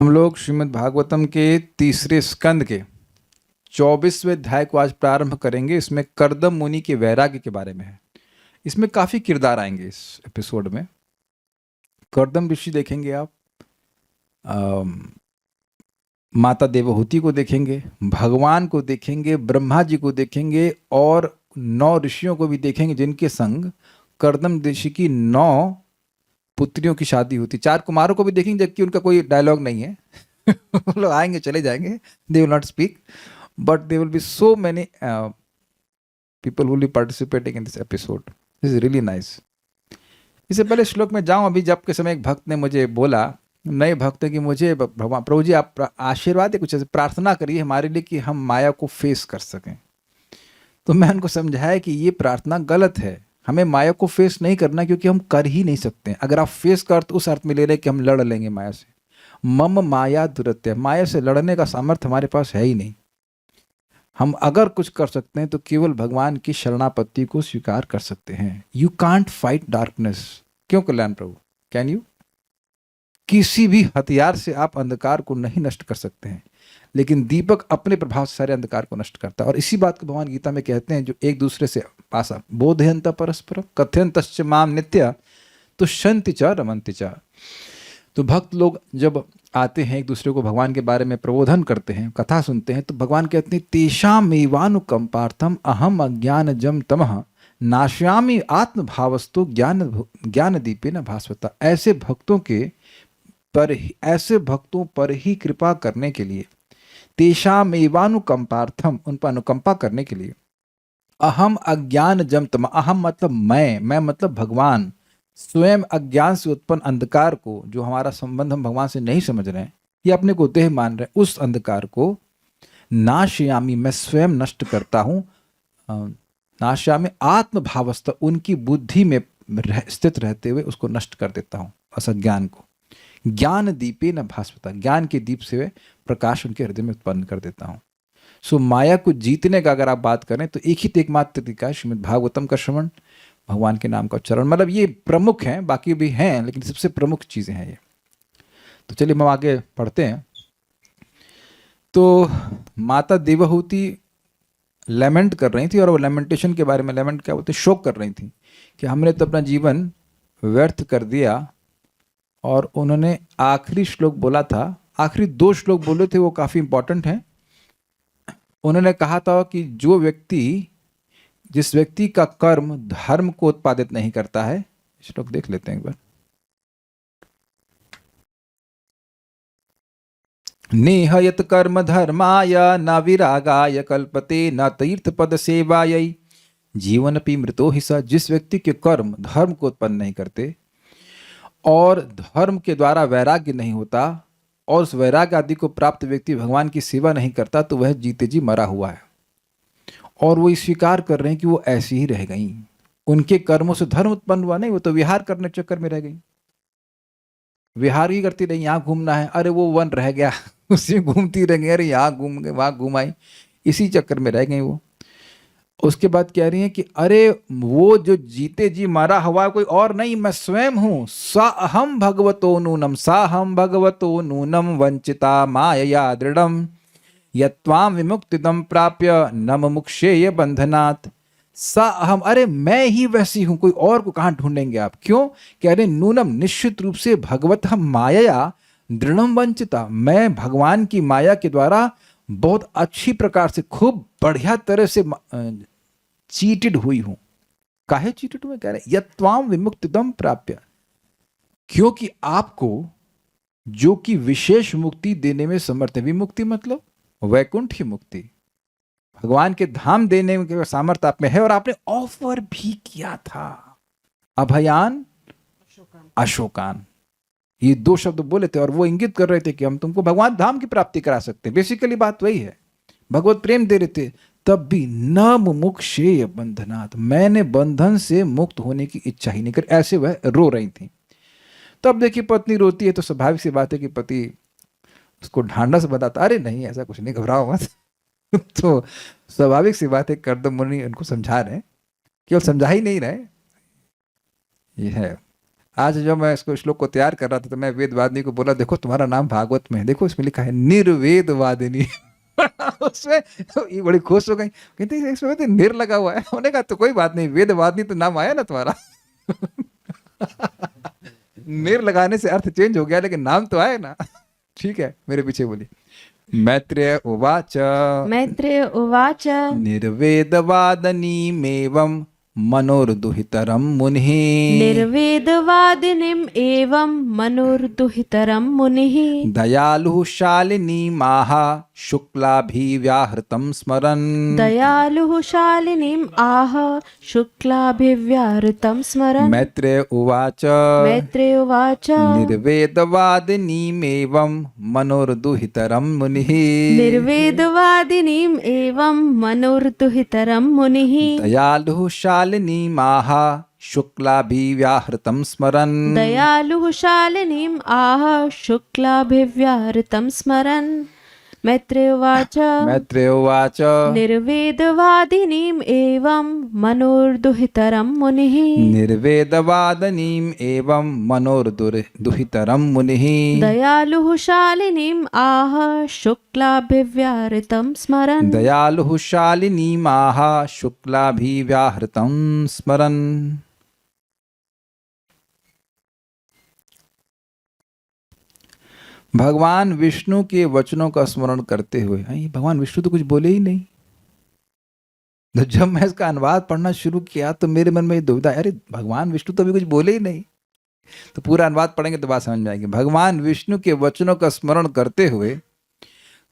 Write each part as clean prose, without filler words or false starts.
हम लोग श्रीमद् भागवतम के तीसरे स्कंद के 24वें अध्याय को आज प्रारंभ करेंगे। इसमें कर्दम मुनि के वैराग्य के बारे में है। इसमें काफी किरदार आएंगे इस एपिसोड में। कर्दम ऋषि देखेंगे आप, अम, माता देवहूति को देखेंगे, भगवान को देखेंगे, ब्रह्मा जी को देखेंगे और 9 ऋषियों को भी देखेंगे जिनके संग कर्दम ऋषि की 9 पुत्रियों की शादी होती। 4 कुमारों को भी देखेंगे जबकि उनका कोई डायलॉग नहीं है। वो लोग आएंगे चले जाएंगे, they will not speak, but they will be so many people will be participating in this episode. This is really nice. इससे पहले श्लोक में जाऊं, अभी जब के समय एक भक्त ने मुझे बोला, नए भक्त कि मुझे भगवान प्रभु जी आप आशीर्वाद है, कुछ ऐसे प्रार्थना करिए हमारे लिए कि हम माया को फेस कर सकें। तो मैं उनको समझाया कि ये प्रार्थना गलत है। हमें माया को फेस नहीं करना क्योंकि हम कर ही नहीं सकते। अगर आप फेस कर तो उस अर्थ में ले रहे कि हम लड़ लेंगे माया से। मम माया दुरत्य, माया से लड़ने का सामर्थ्य हमारे पास है ही नहीं। हम अगर कुछ कर सकते हैं तो केवल भगवान की शरणापत्ति को स्वीकार कर सकते हैं। You can't fight darkness. क्यों कल्याण प्रभु, कैन यू? किसी भी हथियार से आप अंधकार को नहीं नष्ट कर सकते हैं, लेकिन दीपक अपने प्रभाव से सारे अंधकार को नष्ट करता है। और इसी बात को भगवान गीता में कहते हैं, जो एक दूसरे से पासा बोधयंत परस्पर कथयंतश्च माम नित्य तो शंति च रमंति च। तो भक्त लोग जब आते हैं एक दूसरे को भगवान के बारे में प्रबोधन करते हैं, कथा सुनते हैं, तो भगवान कहते हैं तेषामेवानुकंपार्थम अहम अज्ञान जम तमः नाश्यामि आत्म भावस्तु ज्ञान दीपे न भास्वता। ऐसे भक्तों पर ही कृपा करने के लिए, तेषामेवानुकंपार्थम, उन पर अनुकंपा करने के लिए, अहम अज्ञान जम तम, अहम मतलब मैं मतलब भगवान, स्वयं अज्ञान से उत्पन्न अंधकार को, जो हमारा संबंध हम भगवान से नहीं समझ रहे हैं, ये अपने को देह मान रहे हैं, उस अंधकार को नाशयामी, मैं स्वयं नष्ट करता हूँ। नाशयामी आत्मभावस्थ, उनकी बुद्धि में स्थित रहते हुए उसको नष्ट कर देता हूँ, असज्ञान को। ज्ञान दीपे न भास्वता, ज्ञान के दीप से प्रकाश उनके हृदय में उत्पन्न कर देता हूँ। सो माया को जीतने का अगर आप बात करें तो एक ही एकमात्र तरीका है श्रीमद् भागवतम का श्रवण, भगवान के नाम का उच्चारण। मतलब ये प्रमुख हैं, बाकी भी हैं लेकिन सबसे प्रमुख चीजें हैं ये। तो चलिए हम आगे पढ़ते हैं। तो माता देवहूति लेमेंट कर रही थी, और वो लेमेंटेशन के बारे में, लेमेंट क्या बोलते हैं, शोक कर रही थी कि हमने तो अपना जीवन व्यर्थ कर दिया। और उन्होंने आखिरी श्लोक बोला था, आखिरी 2 श्लोक बोले थे, वो काफी इंपॉर्टेंट हैं। उन्होंने कहा था कि जिस व्यक्ति का कर्म धर्म को उत्पादित नहीं करता है, श्लोक देख लेते हैं एक बार। नेह यत कर्म धर्माय न विरागाय कल्पते न तीर्थ पद सेवायै जीवनपि मृतो ही स। जिस व्यक्ति के कर्म धर्म को उत्पन्न नहीं करते और धर्म के द्वारा वैराग्य नहीं होता, और उस वैराग्य आदि को प्राप्त व्यक्ति भगवान की सेवा नहीं करता, तो वह जीते जी मरा हुआ है। और वो स्वीकार कर रहे हैं कि वो ऐसी ही रह गई। उनके कर्मों से धर्म उत्पन्न हुआ नहीं, वो तो विहार करने चक्कर में रह गई। विहार ही करती रही, यहाँ घूमना है, अरे वो वन रह गया उसी घूमती रह गई, अरे यहाँ घूम गए वहां घूम आई, इसी चक्कर में रह गई वो। उसके बाद कह रही है कि अरे वो जो जीते जी मरा हुआ कोई और नहीं, मैं स्वयं हूं। सा अहम भगवतो नूनम, सा हम भगवतो नूनम वंचिता मायया दृढ़म यत्वाम विमुक्तिदम प्राप्य न मुमुक्षेय बंधनात्। सा अहम, अरे मैं ही वैसी हूं, कोई और को कहां ढूंढेंगे आप? क्यों? कह रहे नूनम, निश्चित रूप से, भगवत मायया दृढ़म वंचिता, मैं भगवान की माया के द्वारा बहुत अच्छी प्रकार से, खूब बढ़िया तरह से चीटेड हुई हूं। काहे चीटेड हुए? कह रहे यत्वाम विमुक्तिदम प्राप्य, क्योंकि आपको जो कि विशेष मुक्ति देने में समर्थ है। विमुक्ति मतलब वैकुंठ की मुक्ति, भगवान के धाम देने के सामर्थ्य आप में है, और आपने ऑफर भी किया था। अभयान अशोकान, ये 2 शब्द बोले थे, और वो इंगित कर रहे थे कि हम तुमको भगवान धाम की प्राप्ति करा सकते हैं। बेसिकली बात वही है, भगवत प्रेम दे रहे थे। तब भी न मुमुक्षेय बंधनात्, मैंने बंधन से मुक्त होने की इच्छा ही नहीं करी। ऐसे वह रो रही थी। तब देखिए पत्नी रोती है तो स्वाभाविक सी बात है कि पति उसको ढांढस बताता, अरे नहीं ऐसा कुछ नहीं, घबराओ मत। तो स्वाभाविक सी बात है, कर्दम मुनि उनको समझा रहे हैं, केवल समझा ही नहीं रहे, ये है। आज जब मैं इसको श्लोक को तैयार कर रहा था तो मैं वेदवादिनी को बोला, देखो तुम्हारा नाम भागवत में है, देखो इसमें लिखा है निर्वेदवादिनी। उसमें तो ये बड़ी खुश हो गई, कहती इसमें तो निर लगा हुआ है। उन्होंने कहा तो कोई बात नहीं, वेदवादिनी तो नाम आया ना तुम्हारा। निर लगाने से अर्थ चेंज हो गया, लेकिन नाम तो आया ना। ठीक है, मेरे पीछे बोली। मैत्रेय उवाच मैत्रेय उवाच निर्वेदवादनीमेवं मनोर्दुहितरं मुनिः निर्वेदवादिनीम् एवं मनोर्दुहितरं मुनिः दयालुः शालिनीमाह शुक्लाभिव्याहृतं स्मरन् दयालुः शालिनीम् आह शुक्लाभिव्याहृतं स्मरन्। मैत्रेय उवाच मैत्रेय उवाच निर्वेदवादिनीमेवं मनोर्दुहितरं मुनिः निर्वेदवादिनीम् एवं मनोर्दुहितरं मुनिः दयालुः शालिनीमाह शुक्लाभिव्याहृतं स्मरन् दयालुः शालिनीम् आह शुक्लाभिव्याहृतं स्मरन्। मैत्रेय उवाच मैत्रेय उवाच निर्वेदवादिनीम् एवं मनोर्दुहितरं मुनिः निर्वेदवादनीम् एवं मनोर्दुहितरं मुनिः दयालुः शालिनीम् आह शुक्लाभिव्याहृतं स्मरन् दयालुः शालिनीमाह शुक्लाभिव्याहृतं स्मरन्। भगवान विष्णु के वचनों का स्मरण करते हुए, भगवान विष्णु तो कुछ बोले ही नहीं। तो जब मैं इसका अनुवाद पढ़ना शुरू किया तो मेरे मन में ये दुविधा, अरे भगवान विष्णु तो अभी कुछ बोले ही नहीं। तो पूरा अनुवाद पढ़ेंगे तो बात समझ में आएगी। भगवान विष्णु के वचनों का स्मरण करते हुए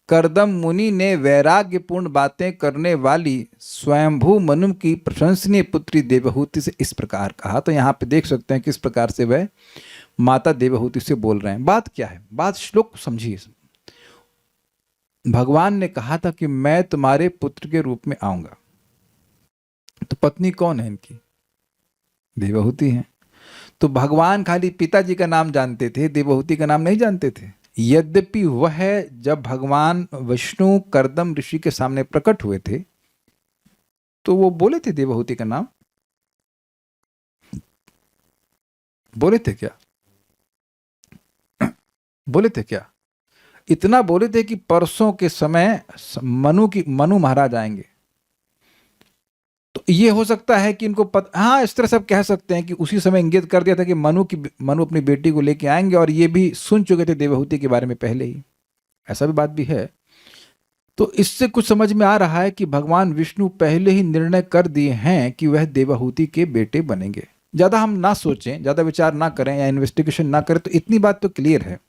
कर्दम मुनि ने वैराग्यपूर्ण बातें करने वाली स्वयंभू मनु की प्रशंसनीय पुत्री देवहूति से इस प्रकार कहा। तो यहाँ पे देख सकते हैं किस प्रकार से वह माता देवहूति से बोल रहे हैं। बात क्या है, बात श्लोक समझिए। भगवान ने कहा था कि मैं तुम्हारे पुत्र के रूप में आऊंगा। तो पत्नी कौन है इनकी? देवहूति है। तो भगवान खाली पिताजी का नाम जानते थे, देवहूति का नाम नहीं जानते थे। यद्यपि वह जब भगवान विष्णु कर्दम ऋषि के सामने प्रकट हुए थे तो वो बोले थे देवहूति का नाम, बोले थे क्या? बोले थे क्या? इतना बोले थे कि परसों के समय मनु महाराज आएंगे। तो ये हो सकता है कि इनको हाँ, इस तरह सब कह सकते हैं कि उसी समय इंगित कर दिया था कि मनु अपनी बेटी को लेके आएंगे, और ये भी सुन चुके थे देवहूति के बारे में पहले ही। ऐसा भी बात भी है। तो इससे कुछ समझ में आ रहा है कि भगवान विष्णु पहले ही निर्णय कर दिए हैं कि वह देवहूति के बेटे बनेंगे। ज्यादा हम ना सोचें, ज्यादा विचार ना करें या इन्वेस्टिगेशन ना करें तो इतनी बात तो क्लियर है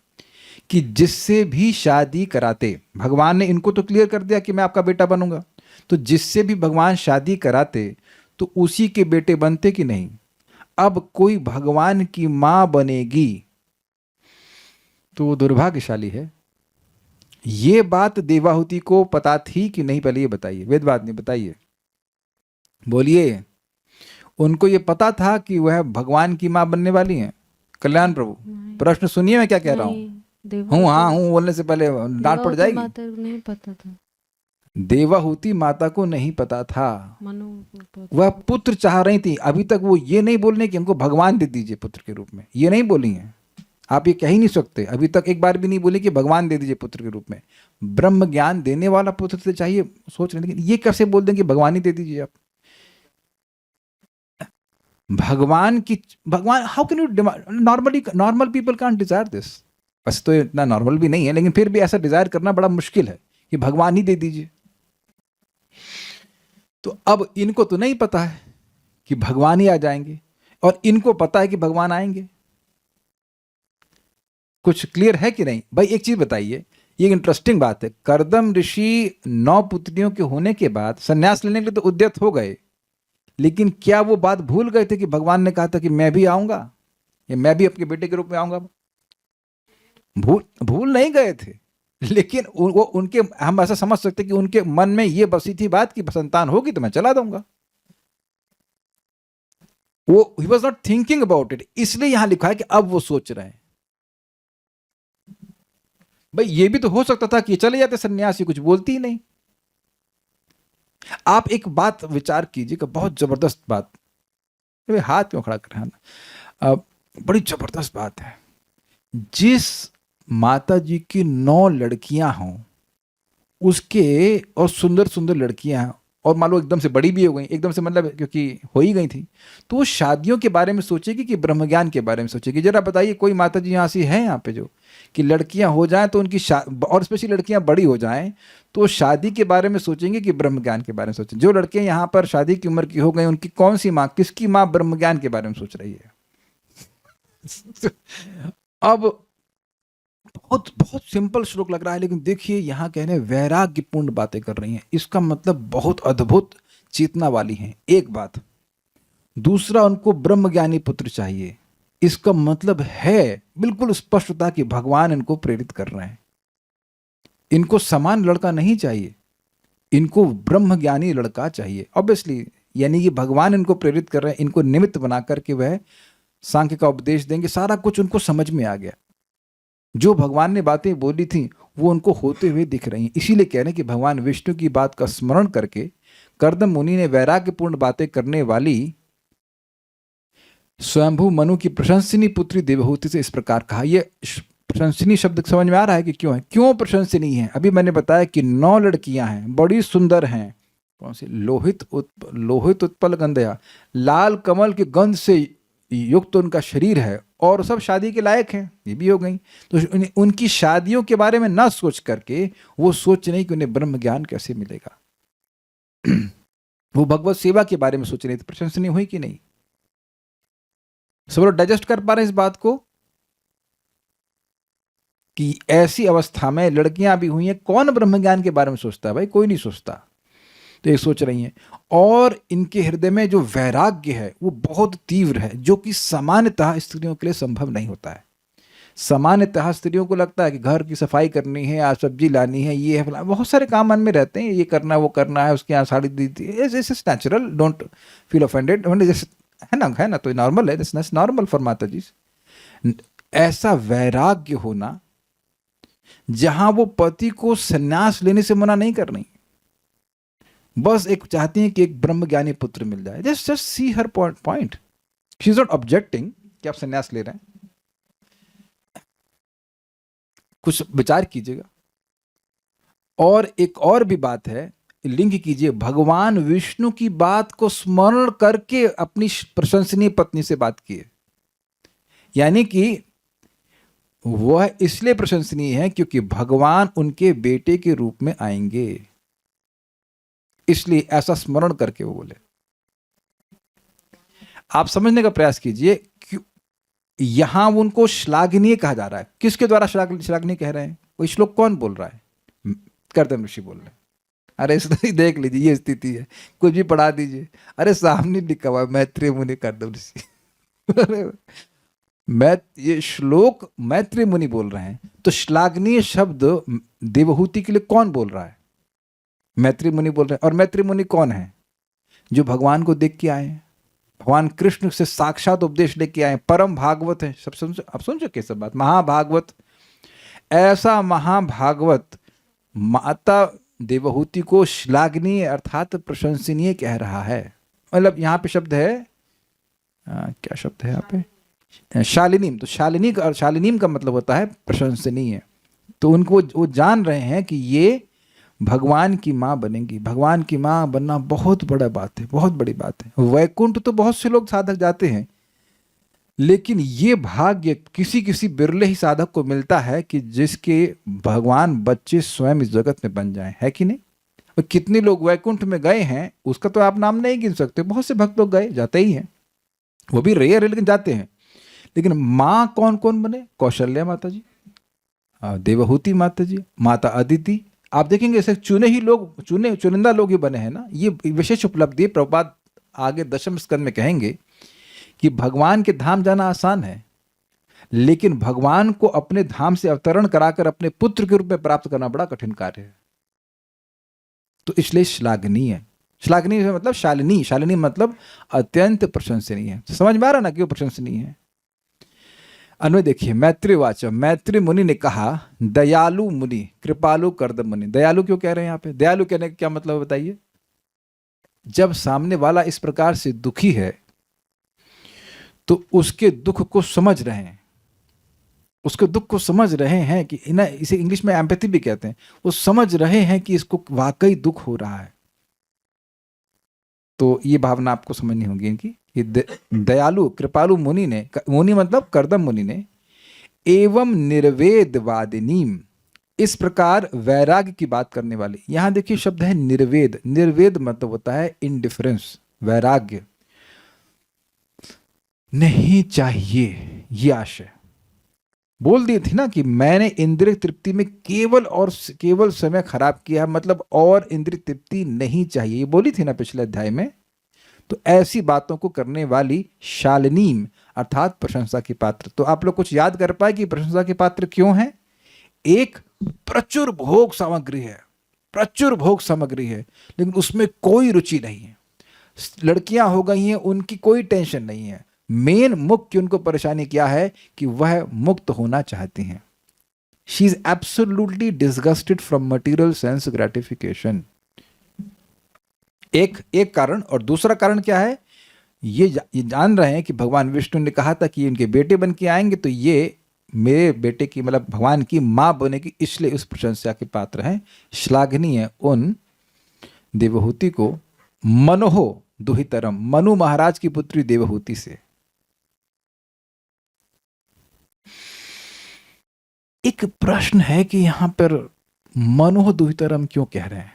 कि जिससे भी शादी कराते, भगवान ने इनको तो क्लियर कर दिया कि मैं आपका बेटा बनूंगा, तो जिससे भी भगवान शादी कराते तो उसी के बेटे बनते कि नहीं। अब कोई भगवान की मां बनेगी तो वो दुर्भाग्यशाली है। ये बात देवाहुति को पता थी कि नहीं? पहले ये बताइए, वेदवादिनी बताइए, बोलिए। उनको ये पता था कि वह भगवान की मां बनने वाली हैं? कल्याण प्रभु, प्रश्न सुनिए, मैं क्या कह रहा हूँ। हाँ हूँ बोलने से पहले डांट पड़ जाएगी। नहीं पता था, देवाहुति माता को नहीं पता था। वह पुत्र चाह रही थी। अभी तक वो ये नहीं बोलने कि हमको भगवान दे दीजिए पुत्र के रूप में, ये नहीं बोली हैं। आप ये कह ही नहीं सकते। अभी तक एक बार भी नहीं बोली कि भगवान दे दीजिए पुत्र के रूप में। ब्रह्म ज्ञान देने वाला पुत्र से चाहिए, सोच रहे, लेकिन ये कैसे बोल देंगे भगवान ही दे दीजिए आप? भगवान how can you? Normal people can't desire this. वैसे तो इतना नॉर्मल भी नहीं है, लेकिन फिर भी ऐसा डिजायर करना बड़ा मुश्किल है कि भगवान ही दे दीजिए। तो अब इनको तो नहीं पता है कि भगवान ही आ जाएंगे, और इनको पता है कि भगवान आएंगे। कुछ क्लियर है कि नहीं भाई? एक चीज बताइए, ये इंटरेस्टिंग बात है। कर्दम ऋषि 9 पुत्रियों के होने के बाद संन्यास लेने के लिए तो उद्यत हो गए, लेकिन क्या वो बात भूल गए थे कि भगवान ने कहा था कि मैं भी आऊंगा, या मैं भी अपने बेटे के रूप में आऊंगा? भूल नहीं गए थे, लेकिन वो उनके, हम ऐसा समझ सकते कि उनके मन में ये बसी थी बात कि संतान होगी तो मैं चला दूंगा। वो he was not thinking about it. इसलिए यहां लिखा है कि अब वो सोच रहे हैं। भाई ये भी तो हो सकता था कि चले जाते सन्यासी, कुछ बोलती ही नहीं। आप एक बात विचार कीजिएगा, बहुत जबरदस्त बात। हाथ में खड़ा कर, बड़ी जबरदस्त बात है। जिस माता जी की 9 लड़कियां हों, उसके और सुंदर सुंदर लड़कियां हैं, और मान लो एकदम से बड़ी भी हो गई, एकदम से मतलब क्योंकि हो ही गई थी, तो वो शादियों के बारे में सोचेगी कि ब्रह्म ज्ञान के बारे में सोचेगी? जरा बताइए, कोई माता जी यहाँ से है यहाँ पे जो कि लड़कियां हो जाएं तो उनकी और स्पेशली लड़कियां बड़ी हो जाएं तो शादी के बारे में सोचेंगे कि ब्रह्म ज्ञान के बारे में सोचें? जो लड़कियां यहाँ पर शादी की उम्र की हो गई, उनकी कौन सी माँ, किसकी माँ ब्रह्म ज्ञान के बारे में सोच रही है? अब बहुत बहुत सिंपल श्लोक लग रहा है, लेकिन देखिए यहाँ कह रहे हैं वैराग्यपूर्ण बातें कर रही हैं। इसका मतलब बहुत अद्भुत चेतना वाली हैं, एक बात। दूसरा, उनको ब्रह्म ज्ञानी पुत्र चाहिए। इसका मतलब है बिल्कुल स्पष्टता कि भगवान इनको प्रेरित कर रहे हैं। इनको समान लड़का नहीं चाहिए, इनको ब्रह्म ज्ञानी लड़का चाहिए ऑब्वियसली। यानी कि भगवान इनको प्रेरित कर रहे हैं, इनको निमित्त बना करके वह सांख्य का उपदेश देंगे। सारा कुछ उनको समझ में आ गया, जो भगवान ने बातें बोली थी वो उनको होते हुए दिख रही हैं। इसीलिए कह रहे हैं कि भगवान विष्णु की बात का स्मरण करके कर्दम मुनि ने वैराग्यपूर्ण बातें करने वाली स्वयंभू मनु की प्रशंसनीय पुत्री देवहूति से इस प्रकार कहा। ये प्रशंसनीय शब्द समझ में आ रहा है कि क्यों है, क्यों प्रशंसनीय है? अभी मैंने बताया कि 9 लड़कियां हैं, बड़ी सुंदर हैं। कौन सी? लोहित उत्पल गंधया, लाल कमल के गंध से युक्त उनका शरीर है, और सब शादी के लायक हैं, ये भी हो गई। तो उनकी शादियों के बारे में ना सोच करके वो सोच नहीं कि उन्हें ब्रह्म ज्ञान कैसे मिलेगा। वो भगवत सेवा के बारे में सोच रही थी। प्रशंसनीय हुई कि नहीं? सब लोग डाइजेस्ट कर पा रहे हैं इस बात को कि ऐसी अवस्था में लड़कियां भी हुई हैं, कौन ब्रह्म ज्ञान के बारे में सोचता है? भाई कोई नहीं सोचता। तो ये सोच रही हैं, और इनके हृदय में जो वैराग्य है वो बहुत तीव्र है, जो कि सामान्यतः स्त्रियों के लिए संभव नहीं होता है। सामान्यतः स्त्रियों को लगता है कि घर की सफाई करनी है, आज सब्जी लानी है, ये है, बहुत सारे काम मन में रहते हैं, ये करना वो करना है, उसके यहाँ साड़ी दी थी, it's natural, don't feel offended, है ना, तो नॉर्मल है, दिस नॉर्मल फॉर माता जी। ऐसा वैराग्य होना जहां वो पति को संन्यास लेने से मना नहीं कर रही, बस एक चाहती हैं कि एक ब्रह्म ज्ञानी पुत्र मिल जाए। Just see her point, she is not objecting कि आप संन्यास ले रहे हैं। कुछ विचार कीजिएगा। और एक और भी बात है, लिंक कीजिए, भगवान विष्णु की बात को स्मरण करके अपनी प्रशंसनीय पत्नी से बात की है। यानी कि वह इसलिए प्रशंसनीय है क्योंकि भगवान उनके बेटे के रूप में आएंगे, इसलिए ऐसा स्मरण करके वो बोले। आप समझने का प्रयास कीजिए, यहां उनको श्लाघनीय कहा जा रहा है। किसके द्वारा श्लाघनीय कह रहे हैं? वो श्लोक कौन बोल रहा है? कर्दम ऋषि बोल रहे हैं। अरे इसलिए देख लीजिए, ये स्थिति है, कुछ भी पढ़ा दीजिए, अरे सामने लिखा हुआ मैत्रेय मुनि कर्दम ऋषि। ये श्लोक मैत्रेय मुनि बोल रहे हैं, तो श्लाघनीय शब्द देवहूति के लिए कौन बोल रहा है? मैत्रेय मुनि बोल रहे हैं। और मैत्रेय मुनि कौन है? जो भगवान को देख के आए हैं, भगवान कृष्ण से साक्षात उपदेश लेके आए, परम भागवत है। सब आप सुन चुके सब बात, महाभागवत। ऐसा महाभागवत माता देवहूति को श्लाघनीय अर्थात प्रशंसनीय कह रहा है। मतलब यहाँ पे शब्द है, क्या शब्द है यहाँ पे? शालिनीम। तो शालिनीम का मतलब होता है प्रशंसनीय। तो उनको वो जान रहे हैं कि ये भगवान की माँ बनेंगी। भगवान की माँ बनना बहुत बड़ा बात है, बहुत बड़ी बात है। वैकुंठ तो बहुत से लोग साधक जाते हैं, लेकिन ये भाग्य किसी किसी बिरले ही साधक को मिलता है कि जिसके भगवान बच्चे स्वयं इस जगत में बन जाएं, है कि नहीं? और कितने लोग वैकुंठ में गए हैं उसका तो आप नाम नहीं गिन सकते। बहुत से भक्त लोग गए, जाते ही हैं, वो भी रेयर है लेकिन जाते हैं। लेकिन माँ कौन कौन बने? कौशल्या माता जी, देवहूति माता जी, माता अदिति। आप देखेंगे ऐसे चुने ही लोग, चुनिंदा लोग ही बने हैं ना। ये विशेष उपलब्धि। प्रभुपाद आगे 10वें स्कंद में कहेंगे कि भगवान के धाम जाना आसान है, लेकिन भगवान को अपने धाम से अवतरण कराकर अपने पुत्र के रूप में प्राप्त करना बड़ा कठिन कार्य है। तो इसलिए श्लाघनीय है। श्लाघनीय मतलब शालिनी, शालिनी मतलब अत्यंत प्रशंसनीय है। समझ में आ रहा ना क्यों प्रशंसनीय है? अन्वय देखिए, मैत्रेय वाच, मैत्रेय मुनि ने कहा, दयालु मुनि कृपालु कर्दम मुनि। दयालु क्यों कह रहे हैं यहाँ पे? दयालु कहने का क्या मतलब बताइए? जब सामने वाला इस प्रकार से दुखी है तो उसके दुख को समझ रहे हैं, उसके दुख को समझ रहे हैं कि ना, इसे इंग्लिश में एम्पैथी भी कहते हैं, वो समझ रहे हैं कि इसको वाकई दुख हो रहा है। तो ये भावना आपको समझनी होगी इनकी। ये दयालु कृपालु मुनि ने, मुनि मतलब कर्दम मुनि ने, एवं निर्वेदवादिनीम, इस प्रकार वैराग्य की बात करने वाले, यहां देखिए शब्द है निर्वेद। निर्वेद मतलब होता है इनडिफरेंस, वैराग्य नहीं चाहिए, ये आशय बोल दी थी ना कि मैंने इंद्रिय तृप्ति में केवल और केवल समय खराब किया, मतलब और इंद्रिय तृप्ति नहीं चाहिए, ये बोली थी ना पिछले अध्याय में। तो ऐसी बातों को करने वाली शालिनीम अर्थात प्रशंसा की पात्र। तो आप लोग कुछ याद कर पाए कि प्रशंसा के पात्र क्यों हैं? एक, प्रचुर भोग सामग्री है, प्रचुर भोग सामग्री है, लेकिन उसमें कोई रुचि नहीं है। लड़कियां हो गई हैं, उनकी कोई टेंशन नहीं है। मेन मुख्य उनको परेशानी क्या है कि वह मुक्त होना चाहती हैं। She is absolutely disgusted from material sense gratification. एक कारण। और दूसरा कारण क्या है? ये जान रहे हैं कि भगवान विष्णु ने कहा था कि इनके बेटे बन के आएंगे, तो ये मेरे बेटे की मतलब भगवान की मां बनेगी, इसलिए उस प्रशंसा के पात्र हैं। श्लाघनीय उन देवहूति को मनोहो दुहितरम, मनु महाराज की पुत्री देवहूति से। एक प्रश्न है कि यहां पर मनोह दुहितरम क्यों कह रहे हैं,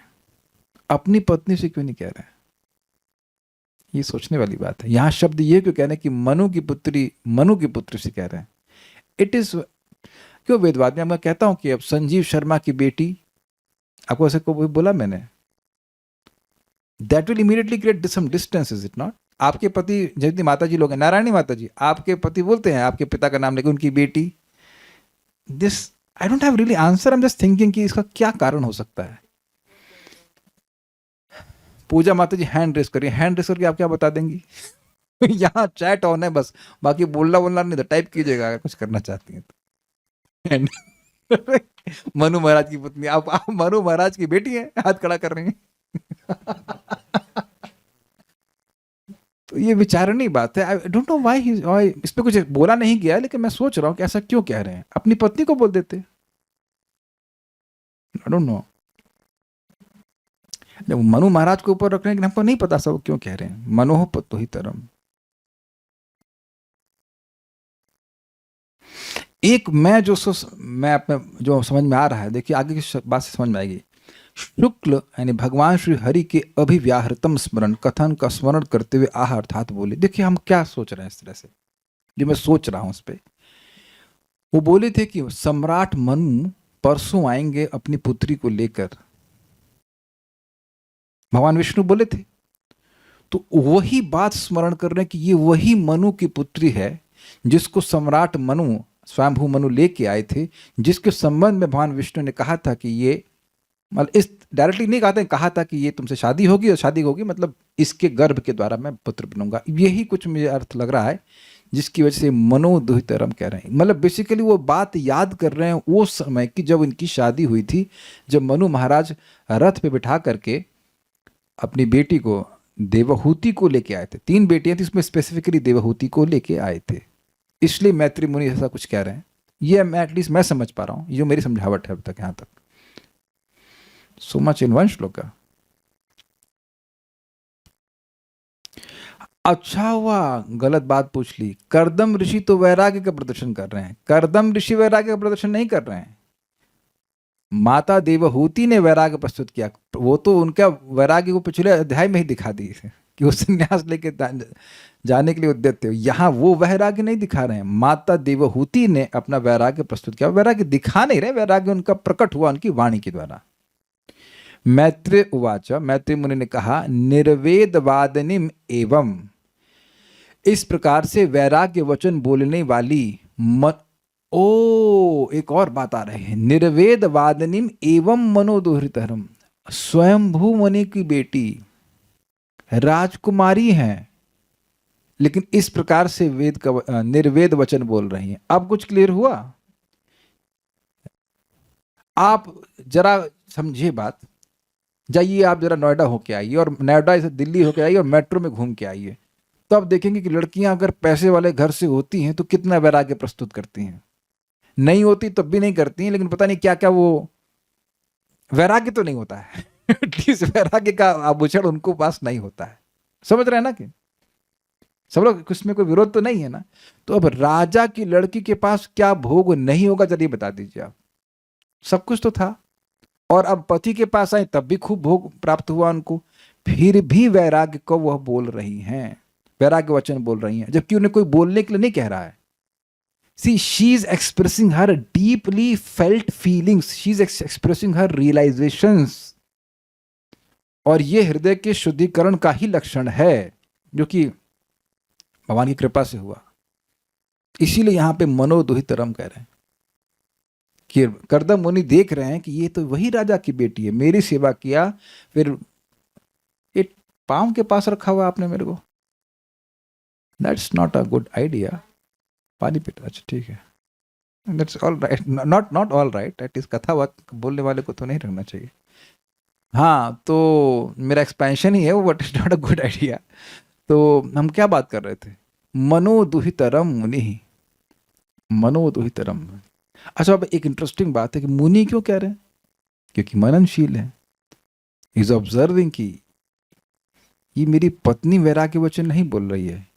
अपनी पत्नी से क्यों नहीं कह रहे हैं? ये सोचने वाली बात है। यहां शब्द ये क्यों कह रहे हैं कि मनु की पुत्री से कह रहे हैं? इट इज क्यों वेदवाद में मैं कहता हूं कि अब संजीव शर्मा की बेटी, आपको ऐसे को बोला मैंने, that will immediately create some distance, is it not? आपके पति जितनी माता जी लोग हैं, नारायणी माता जी, आपके पति बोलते हैं आपके पिता का नाम लेकर उनकी बेटी। This I don't have really answer, I am just thinking कि इसका क्या कारण हो सकता है। पूजा माता जी हैंड रेस करिए, हैंड रेस करके आप क्या बता देंगी? यहाँ चैट ऑन है बस, बाकी बोलना नहीं, तो टाइप कीजिएगा अगर कुछ करना चाहती हैं तो। मनु महाराज की पत्नी, आप मनु महाराज की बेटी हैं, हाथ खड़ा कर रही हैं। तो ये विचारणीय बात है। आई डोंट नो व्हाई इस पे कुछ बोला नहीं गया, लेकिन मैं सोच रहा हूँ कि ऐसा क्यों कह रहे हैं। अपनी पत्नी को बोल देते, आई डोंट नो। जब मनु महाराज को ऊपर रखने के हमको नहीं पता सब क्यों कह रहे हैं मनोह पत्तो ही तरम। एक मैं अपने जो समझ में आ रहा है, देखिए आगे की बात से समझ में आएगी। शुक्ल यानी भगवान श्री हरि के अभिव्याहृतम स्मरण, कथन का स्मरण करते हुए आह अर्थात बोले। देखिए हम क्या सोच रहे हैं, इस तरह से जो मैं सोच रहा हूं उस पर। वो बोले थे कि सम्राट मनु परसों आएंगे अपनी पुत्री को लेकर, भगवान विष्णु बोले थे। तो वही बात स्मरण कर रहे हैं कि ये वही मनु की पुत्री है जिसको सम्राट मनु, स्वयंभू मनु लेके आए थे, जिसके संबंध में भगवान विष्णु ने कहा था कि ये, मतलब इस डायरेक्टली नहीं कहा था कि ये तुमसे शादी होगी, और शादी होगी मतलब इसके गर्भ के द्वारा मैं पुत्र बनूंगा। यही कुछ मुझे अर्थ लग रहा है जिसकी वजह से मनोदुहितरम कह रहे हैं। मतलब बेसिकली वो बात याद कर रहे हैं वो समय की जब इनकी शादी हुई थी, जब मनु महाराज रथ पे बिठा करके अपनी बेटी को देवहूति को लेके आए थे। 3 बेटियां थी, उसमें स्पेसिफिकली देवहूति को लेके आए थे, इसलिए मैत्री मुनि ऐसा कुछ कह रहे हैं। ये मैं एटलीस्ट मैं समझ पा रहा हूँ, ये जो मेरी समझावट है अब तक यहाँ तक। सो मच इन वन श्लोक। अच्छा हुआ गलत बात पूछ ली। कर्दम ऋषि तो वैराग्य का प्रदर्शन कर रहे हैं, कर्दम ऋषि वैराग्य का प्रदर्शन नहीं कर रहे हैं। माता देवहूति ने वैराग्य प्रस्तुत किया, वो तो उनका वैराग्य को पिछले अध्याय में ही दिखा दी कि वो संन्यास लेके जाने के लिए उद्यत थे। यहाँ वो वैराग्य नहीं दिखा रहे हैं, माता देवहूति ने अपना वैराग्य प्रस्तुत किया। वैराग्य दिखा नहीं रहे, वैराग्य उनका प्रकट हुआ उनकी वाणी के द्वारा। मैत्रेय उवाच, मैत्रेय मुनि ने कहा, निर्वेदवादिनीम एवं, इस प्रकार से वैराग्य वचन बोलने वाली एक और बात आ रही है। निर्वेदवादिनीम एवं मनोदुहितरम, स्वयंभू मुनि की बेटी राजकुमारी हैं, लेकिन इस प्रकार से वेद का निर्वेद वचन बोल रही हैं। अब कुछ क्लियर हुआ? आप जरा समझिए बात। जाइए आप जरा नोएडा होके आइए, और नोएडा से दिल्ली होके आइए, और मेट्रो में घूम के आइए। तो आप देखेंगे कि लड़कियां अगर पैसे वाले घर से होती हैं तो कितना वैराग्य प्रस्तुत करती हैं, नहीं होती तब भी नहीं करती हैं, लेकिन पता नहीं क्या क्या वो वैराग्य तो नहीं होता है एटलीस्ट वैराग्य का आभूषण उनको पास नहीं होता है। समझ रहे हैं ना कि सब लोग, इसमें कोई विरोध तो नहीं है ना। तो अब राजा की लड़की के पास क्या भोग नहीं होगा, जल्दी बता दीजिए आप। सब कुछ तो था, और अब पति के पास आए तब भी खूब भोग प्राप्त हुआ उनको, फिर भी वैराग्य को वह बोल रही हैं, वैराग्य वचन बोल रही हैं, जबकि उन्हें कोई बोलने के लिए नहीं कह रहा है। See she is expressing her deeply felt feelings, she is expressing her realisations, और ये हृदय के शुद्धिकरण का ही लक्षण है, जो कि भगवान की कृपा से हुआ। इसीलिए यहां पे मनोदुहितरम कह रहे हैं कि कर्दम मुनि देख रहे हैं कि ये तो वही राजा की बेटी है, मेरी सेवा किया, फिर एक पांव के पास रखा हुआ आपने मेरे को, that's not a good idea. पानी पीता, अच्छा ठीक है, that's all right, not all right, that is कथावत, बोलने वाले को तो नहीं रखना चाहिए। हाँ, तो मेरा एक्सपेंशन ही है वो, but is not a good idea. तो हम क्या बात कर रहे थे, मनोदुहितरम मुनि, मनोदुहितरम। अच्छा, अब एक इंटरेस्टिंग बात है कि मुनि क्यों कह रहे हैं, क्योंकि मननशील है, इज ऑब्जर्विंग कि ये मेरी पत्नी वैराग्य वचन नहीं बोल रही है,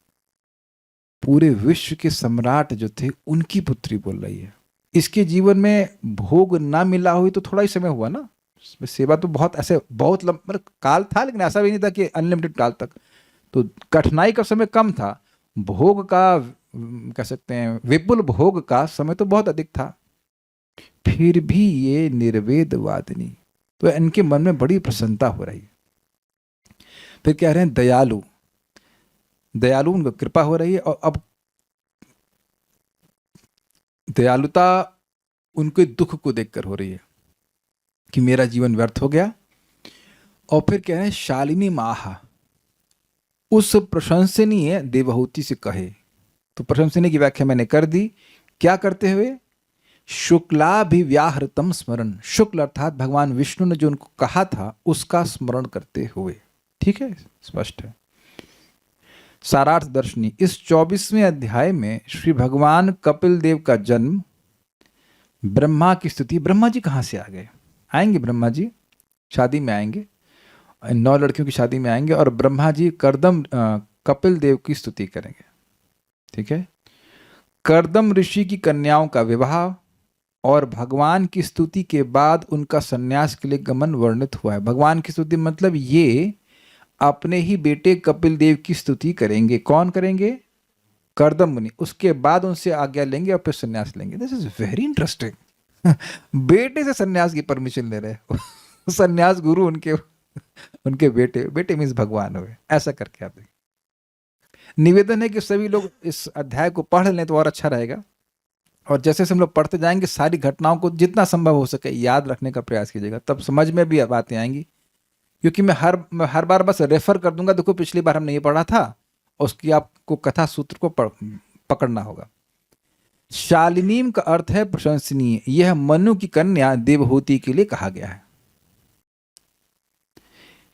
पूरे विश्व के सम्राट जो थे उनकी पुत्री बोल रही है। इसके जीवन में भोग ना मिला हुई तो थोड़ा ही समय हुआ ना, सेवा तो बहुत ऐसे बहुत मतलब काल था, लेकिन ऐसा भी नहीं था कि अनलिमिटेड काल तक, तो कठिनाई का समय कम था, भोग का कह सकते हैं विपुल भोग का समय तो बहुत अधिक था, फिर भी ये निर्वेदवादिनी, तो इनके मन में बड़ी प्रसन्नता हो रही है। फिर कह रहे हैं दयालु, दयालु उनको कृपा हो रही है, और अब दयालुता उनके दुख को देखकर हो रही है कि मेरा जीवन व्यर्थ हो गया। और फिर कह रहे हैं शालिनी माह, उस प्रशंसनीय देवहूति से कहे, तो प्रशंसनीय की व्याख्या मैंने कर दी, क्या करते हुए, शुक्लाभिव्याहृतम स्मरण, शुक्ल अर्थात भगवान विष्णु ने जो उनको कहा था उसका स्मरण करते हुए। ठीक है, स्पष्ट है। सारार्थ दर्शनी, इस 24वें अध्याय में श्री भगवान कपिल देव का जन्म, ब्रह्मा की स्तुति, ब्रह्मा जी कहाँ से आ गए, आएंगे ब्रह्मा जी शादी में आएंगे, 9 लड़कियों की शादी में आएंगे, और ब्रह्मा जी कर्दम कपिल देव की स्तुति करेंगे। ठीक है, कर्दम ऋषि की कन्याओं का विवाह और भगवान की स्तुति के बाद उनका सन्यास के लिए गमन वर्णित हुआ है। भगवान की स्तुति मतलब ये अपने ही बेटे कपिल देव की स्तुति करेंगे। कौन करेंगे, कर्दम मुनि, उसके बाद उनसे आज्ञा लेंगे और फिर सन्यास लेंगे। दिस इज वेरी इंटरेस्टिंग बेटे से सन्यास की परमिशन ले रहे हो सन्यास गुरु उनके बेटे मीन्स भगवान हुए, ऐसा करके आप देखिए। निवेदन है कि सभी लोग इस अध्याय को पढ़ लें तो और अच्छा रहेगा, और जैसे हम लोग पढ़ते जाएंगे सारी घटनाओं को जितना संभव हो सके याद रखने का प्रयास कीजिएगा, तब समझ में भी बातें आएंगी। क्योंकि मैं हर बार बस रेफर कर दूंगा, देखो पिछली बार हमने ये पढ़ा था, उसकी आपको कथा सूत्र को पकड़ना होगा। शालिनीम का अर्थ है प्रशंसनीय, यह मनु की कन्या देवहूति के लिए कहा गया है।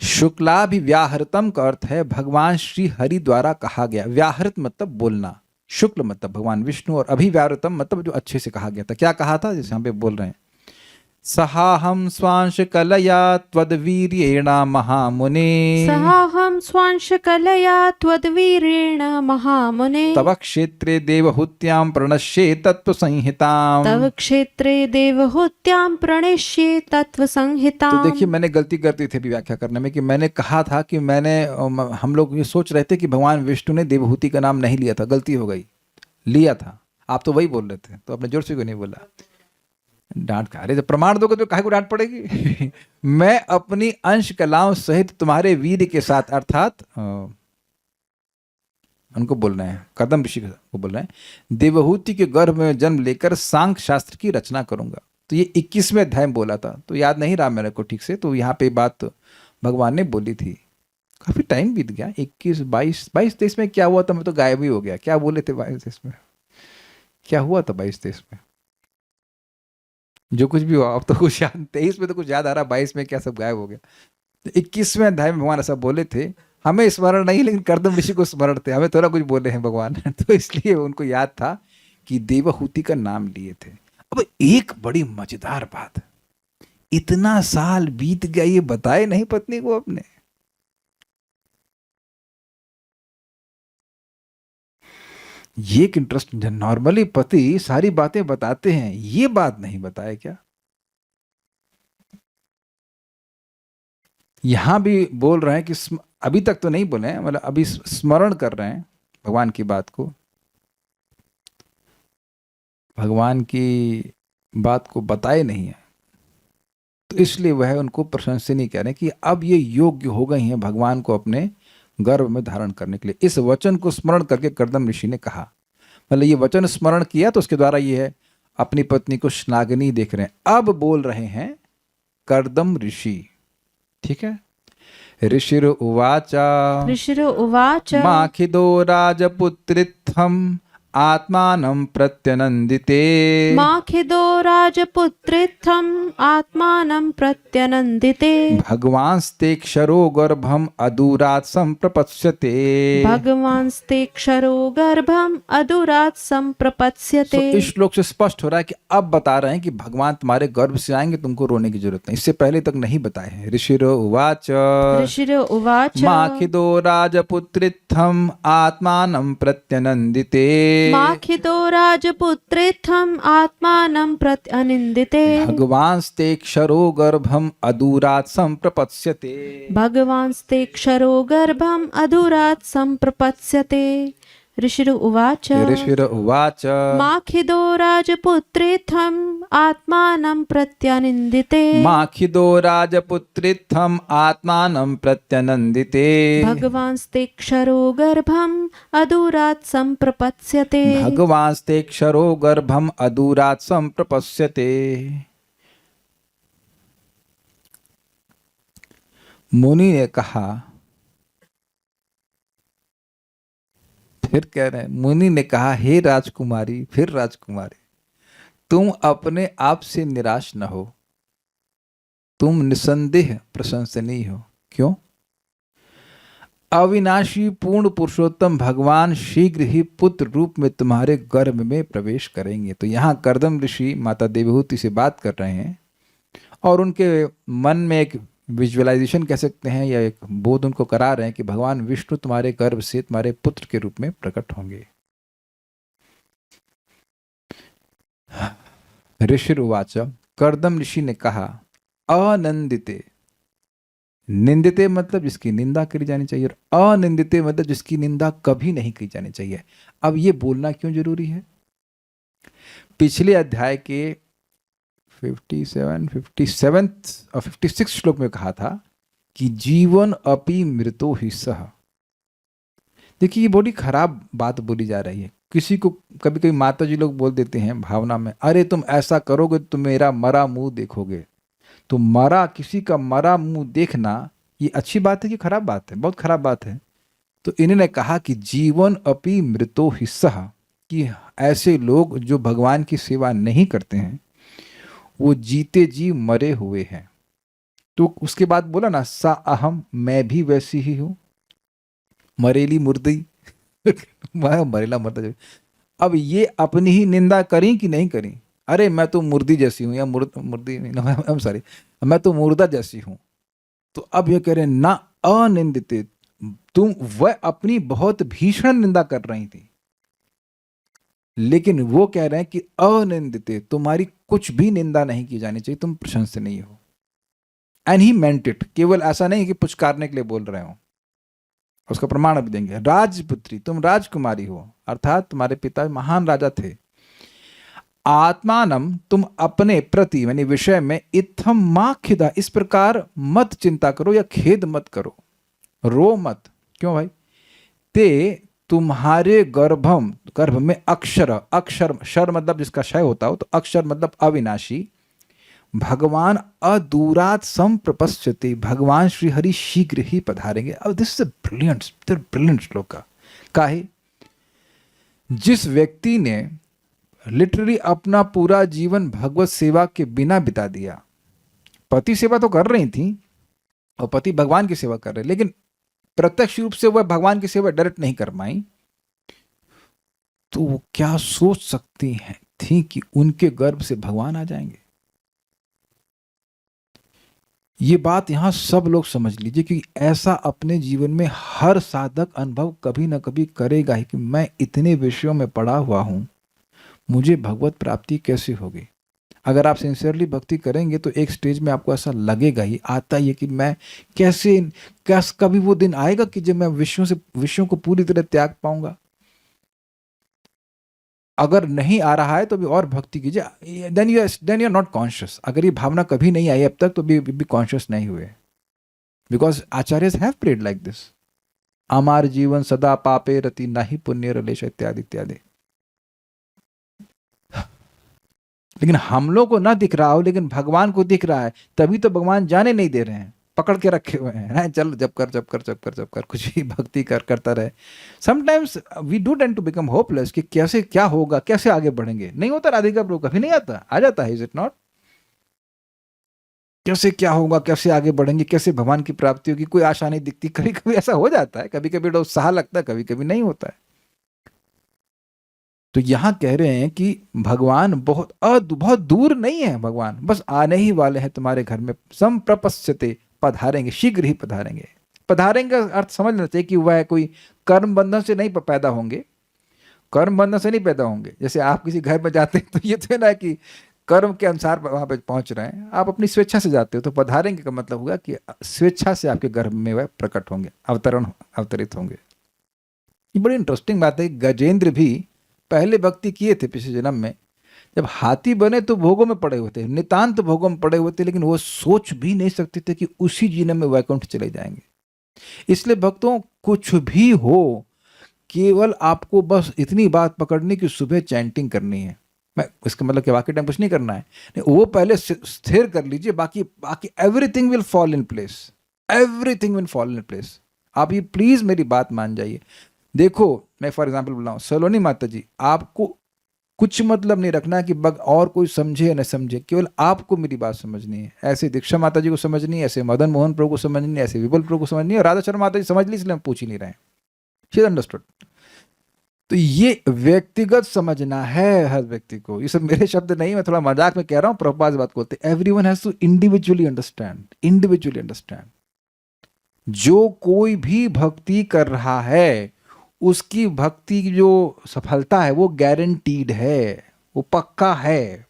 शुक्लाभिव्याहृतम का अर्थ है भगवान श्री हरि द्वारा कहा गया, व्याहृत मतलब बोलना, शुक्ल मतलब भगवान विष्णु, और अभिव्याहृतम मतलब जो अच्छे से कहा गया था। क्या कहा था, जैसे यहाँ पे बोल रहे हैं, सहाहम स्वांश कलया त्वद्वीर्येण महामुने, सहाहं स्वांशकलया त्वद्वीरेण महामुने, तव क्षेत्रे देवहूत्यां प्रणश्ये तत्त्वसंहिताम्। तव क्षेत्रे देवहूत्यां प्रणश्ये तत्त्वसंहिताम्। तो देखिए, मैंने गलती करती थी अभी व्याख्या करने में कि मैंने कहा था कि हम लोग ये सोच रहे थे कि भगवान विष्णु ने देवहूति का नाम नहीं लिया था, गलती हो गई, लिया था। आप तो वही बोल रहे थे, तो आपने जोर से क्यों नहीं बोला, डांट खा रहे, जब प्रमाण दोगे तो काहे को डांट पड़ेगी मैं अपनी अंश कलाओं सहित तुम्हारे वीर के साथ, अर्थात उनको बोल रहे हैं, कदम ऋषि को बोल रहे हैं, देवहूति के गर्भ में जन्म लेकर सांख्य शास्त्र की रचना करूंगा। तो ये 21वें अध्याय में बोला था, तो याद नहीं रहा मेरे को ठीक से, तो यहाँ पे बात भगवान ने बोली थी। काफी टाइम बीत गया, 21, 22, 23 में क्या हुआ था, मैं तो गायब ही हो गया। क्या बोले थे 22-23 में, क्या हुआ था 22-23 में, जो कुछ भी हुआ अब तो कुछ याद, 23 में तो कुछ याद आ रहा, 22 में क्या सब गायब हो गया। तो 21वें अध्याय में भगवान ऐसा बोले थे हमें स्मरण नहीं, लेकिन कर्दम ऋषि को स्मरण थे, हमें थोड़ा कुछ बोले हैं भगवान तो इसलिए उनको याद था कि देवहूति का नाम लिए थे। अब एक बड़ी मजेदार बात, इतना साल बीत गया, ये बताए नहीं पत्नी को अपने। ये एक इंटरेस्ट, नॉर्मली पति सारी बातें बताते हैं, ये बात नहीं बताए क्या। यहां भी बोल रहे हैं कि अभी तक तो नहीं बोले हैं, मतलब अभी स्मरण कर रहे हैं भगवान की बात को, भगवान की बात को बताए नहीं है, तो इसलिए वह उनको प्रशंसनीय कह रहे हैं कि अब ये योग्य हो गई हैं भगवान को अपने गर्भ में धारण करने के लिए। इस वचन को स्मरण करके कर्दम ऋषि ने कहा, मतलब ये वचन स्मरण किया तो उसके द्वारा ये है अपनी पत्नी को श्लाघनीय देख रहे हैं। अब बोल रहे हैं कर्दम ऋषि, ठीक है। ऋषिर उवाच ऋषिर उवाच माखिदो राजपुत्रित्थम आत्मानं प्रत्यनन्दिते माखिदो राजपुत्रित्थम् आत्मानं प्रत्यनन्दिते भगवांस्ते क्षरो गर्भम अदूरात् संप्रपत्स्यते। भगवांस्ते क्षरो गर्भम अदूरात् संप्रपत्स्यते। इस श्लोक से स्पष्ट हो रहा है कि अब बता रहे हैं कि भगवान तुम्हारे गर्भ से आएंगे, तुमको रोने की जरूरत नहीं, इससे पहले तक नहीं बताए हैं। ऋषिरो उवाच ऋषिर उवाच माखिदो राजपुत्रित्थम आत्मानं प्रत्यनन्दिते माखिदो राजपुत्रेत्थम् आत्मानं प्रत्यनन्दिते भगवांस्ते क्षरो गर्भम अदूरात् संप्रपत्स्यते। भगवांस्ते क्षरो गर्भम् अदूरात् संप्रपत्स्यते। ऋषिर उवाच ऋषिर उवाच माखिदो राजपुत्रेत्थम् आत्मानं प्रत्यनन्दिते माखिदो राजपुत्रित्थम आत्मानं प्रत्यनन्दिते भगवांस्ते क्षरो गर्भम् अदूरात् संप्रपत्स्यते भगवांस्ते क्षरो गर्भम अदूरात् संप्रपत्स्यते। मुनि ने कहा, फिर कह रहे हैं, मुनि ने कहा, हे राजकुमारी, फिर राजकुमारी, तुम अपने आप से निराश न हो, तुम निसंदेह प्रशंसनीय हो। क्यों? अविनाशी पूर्ण पुरुषोत्तम भगवान शीघ्र ही पुत्र रूप में तुम्हारे गर्भ में प्रवेश करेंगे। तो यहाँ कर्दम ऋषि माता देवहूति से बात कर रहे हैं और उनके मन में एक विजुअलाइजेशन कह सकते हैं या एक बोध उनको करा रहे हैं कि भगवान विष्णु तुम्हारे गर्भ से तुम्हारे पुत्र के रूप में प्रकट होंगे। ऋषि उवाच कर्दम ऋषि ने कहा, अनंदिते, निंदिते मतलब जिसकी निंदा करी जानी चाहिए, और अनिंदिते मतलब जिसकी निंदा कभी नहीं की जानी चाहिए। अब ये बोलना क्यों जरूरी है? पिछले अध्याय के 57, 57 और 56 श्लोक में कहा था कि जीवन अपि मृतो हि सह। देखिए ये बड़ी खराब बात बोली जा रही है। किसी को कभी कभी माता जी लोग बोल देते हैं भावना में, अरे तुम ऐसा करोगे तो मेरा मरा मुंह देखोगे। तो मरा, किसी का मरा मुंह देखना ये अच्छी बात है कि खराब बात है? बहुत खराब बात है। तो इन्होंने कहा कि जीवन अपि मृतो हि सह, कि ऐसे लोग जो भगवान की सेवा नहीं करते हैं वो जीते जी मरे हुए हैं। तो उसके बाद बोला ना, सा अहम, मैं भी वैसी ही हूं, मरेली मुर्दी मैं मरेला मरदा। अब ये अपनी ही निंदा करी कि नहीं करी? अरे मैं तो मुर्दी जैसी हूं, या मुर्दी नहीं, सॉरी, मैं तो मुर्दा जैसी हूं। तो अब ये कह रहे ना अनिंदिते, तुम वह अपनी बहुत भीषण निंदा कर रही थी, लेकिन वो कह रहे हैं कि अनिंदिते, तुम्हारी कुछ भी निंदा नहीं की जानी चाहिए, तुम प्रशंसनीय हो। एंड ही मेंट इट, केवल ऐसा नहीं कि पुचकारने के लिए बोल रहे हो, उसका प्रमाण भी देंगे। राजपुत्री, तुम राजकुमारी हो, अर्थात तुम्हारे पिता महान राजा थे। आत्मानम, तुम अपने प्रति यानी विषय में, इत्थम माखिदा, इस प्रकार मत चिंता करो या खेद मत करो, रो मत। क्यों भाई? ते तुम्हारे गर्भ में अक्षर, अक्षर शर मतलब जिसका क्षय होता हो, तो अक्षर मतलब अविनाशी, भगवान अदूरात संप्रपश्यते, भगवान श्री हरि शीघ्र ही पधारेंगे। अब दिस इज ब्रिलियंट श्लोक का है। जिस व्यक्ति ने लिटरली अपना पूरा जीवन भगवत सेवा के बिना बिता दिया, पति सेवा तो कर रही थी और पति भगवान की सेवा कर रहे, लेकिन प्रत्यक्ष रूप से वह भगवान की सेवा डायरेक्ट नहीं कर पाई, तो वो क्या सोच सकती हैं थी कि उनके गर्भ से भगवान आ जाएंगे। ये बात यहां सब लोग समझ लीजिए, क्योंकि ऐसा अपने जीवन में हर साधक अनुभव कभी ना कभी करेगा ही कि मैं इतने विषयों में पड़ा हुआ हूं, मुझे भगवत प्राप्ति कैसे होगी। अगर आप सिंसियरली भक्ति करेंगे तो एक स्टेज में आपको ऐसा लगेगा ही, आता ही है कि मैं कैसे कभी वो दिन आएगा कि जब मैं विषयों को पूरी तरह त्याग पाऊंगा। अगर नहीं आ रहा है तो भी और भक्ति कीजिए, then you are not conscious. अगर ये भावना कभी नहीं आई अब तक तो भी कॉन्शियस नहीं हुए, because acharyas have prayed like this, अमार जीवन सदा पापे रति नहीं पुण्य रलेश इत्यादि इत्यादि। लेकिन हम लोग को ना दिख रहा हो, लेकिन भगवान को दिख रहा है, तभी तो भगवान जाने नहीं दे रहे हैं, पकड़ के रखे हुए हैं, चल जब कर कुछ भी भक्ति करता रहे। Sometimes we do tend to become hopeless कि कैसे क्या होगा, कैसे आगे बढ़ेंगे। नहीं होता राधिका प्रभु, कभी नहीं आता, आ जाता है, इज इट नॉट? कैसे क्या होगा, कैसे आगे बढ़ेंगे, कैसे भगवान की प्राप्ति होगी, कोई आशा नहीं दिखती। कभी कभी ऐसा हो जाता है, कभी कभी उत्साह लगता है, कभी कभी नहीं होता है। तो यहां कह रहे हैं कि भगवान बहुत दूर नहीं है, भगवान बस आने ही वाले हैं तुम्हारे घर में। संप्रपश्यते, पधारेंगे, शीघ्र ही पधारेंगे। पधारेंगे का अर्थ समझ लेना चाहिए कि वह कोई कर्म बंधन से नहीं पैदा होंगे, कर्म बंधन से नहीं पैदा होंगे। जैसे आप किसी घर में जाते हैं तो ये तो है ना कि कर्म के अनुसार वहां पे पहुंच रहे हैं, आप अपनी स्वेच्छा से जाते हो। तो पधारेंगे का मतलब होगा कि स्वेच्छा से आपके गर्भ में वह प्रकट होंगे, अवतरित होंगे। ये बड़ी इंटरेस्टिंग बात है। गजेंद्र भी पहले भक्ति किए थे पिछले जन्म में, जब हाथी बने तो भोगों में पड़े हुए थे, नितांत भोगों में पड़े हुए थे, लेकिन वो सोच भी नहीं सकते थे कि उसी जन्म में वैकुंठ चले जाएंगे। इसलिए भक्तों, कुछ भी हो, केवल आपको बस इतनी बात पकड़नी कि सुबह चैंटिंग करनी है। मैं इसका मतलब कि बाकी टाइम कुछ नहीं करना है, नहीं, वो पहले स्थिर कर लीजिए, बाकी बाकी everything will fall in place, everything will fall in place. आप ये प्लीज मेरी बात मान जाइए। देखो, मैं फॉर एग्जाम्पल बोल रहा हूँ, सलोनी माता जी, आपको कुछ मतलब नहीं रखना कि और कोई समझे या न समझे, केवल आपको मेरी बात समझनी है। ऐसे दीक्षा माता जी को समझनी है, ऐसे मदन मोहन प्रभु को समझनी है, ऐसे विपुल प्रभु को समझनी है, और राधा शर्मा माता जी समझ ली, इसलिए हम पूछ ही नहीं रहे हैं। She is understood. तो ये व्यक्तिगत समझना है हर व्यक्ति को। ये सब मेरे शब्द नहीं, मैं थोड़ा मजाक में कह रहा हूँ, प्रभुपाद बात बोलते, everyone has to individually understand, individually understand. जो कोई भी भक्ति कर रहा है, उसकी भक्ति की जो सफलता है वो गारंटीड है, वो पक्का है।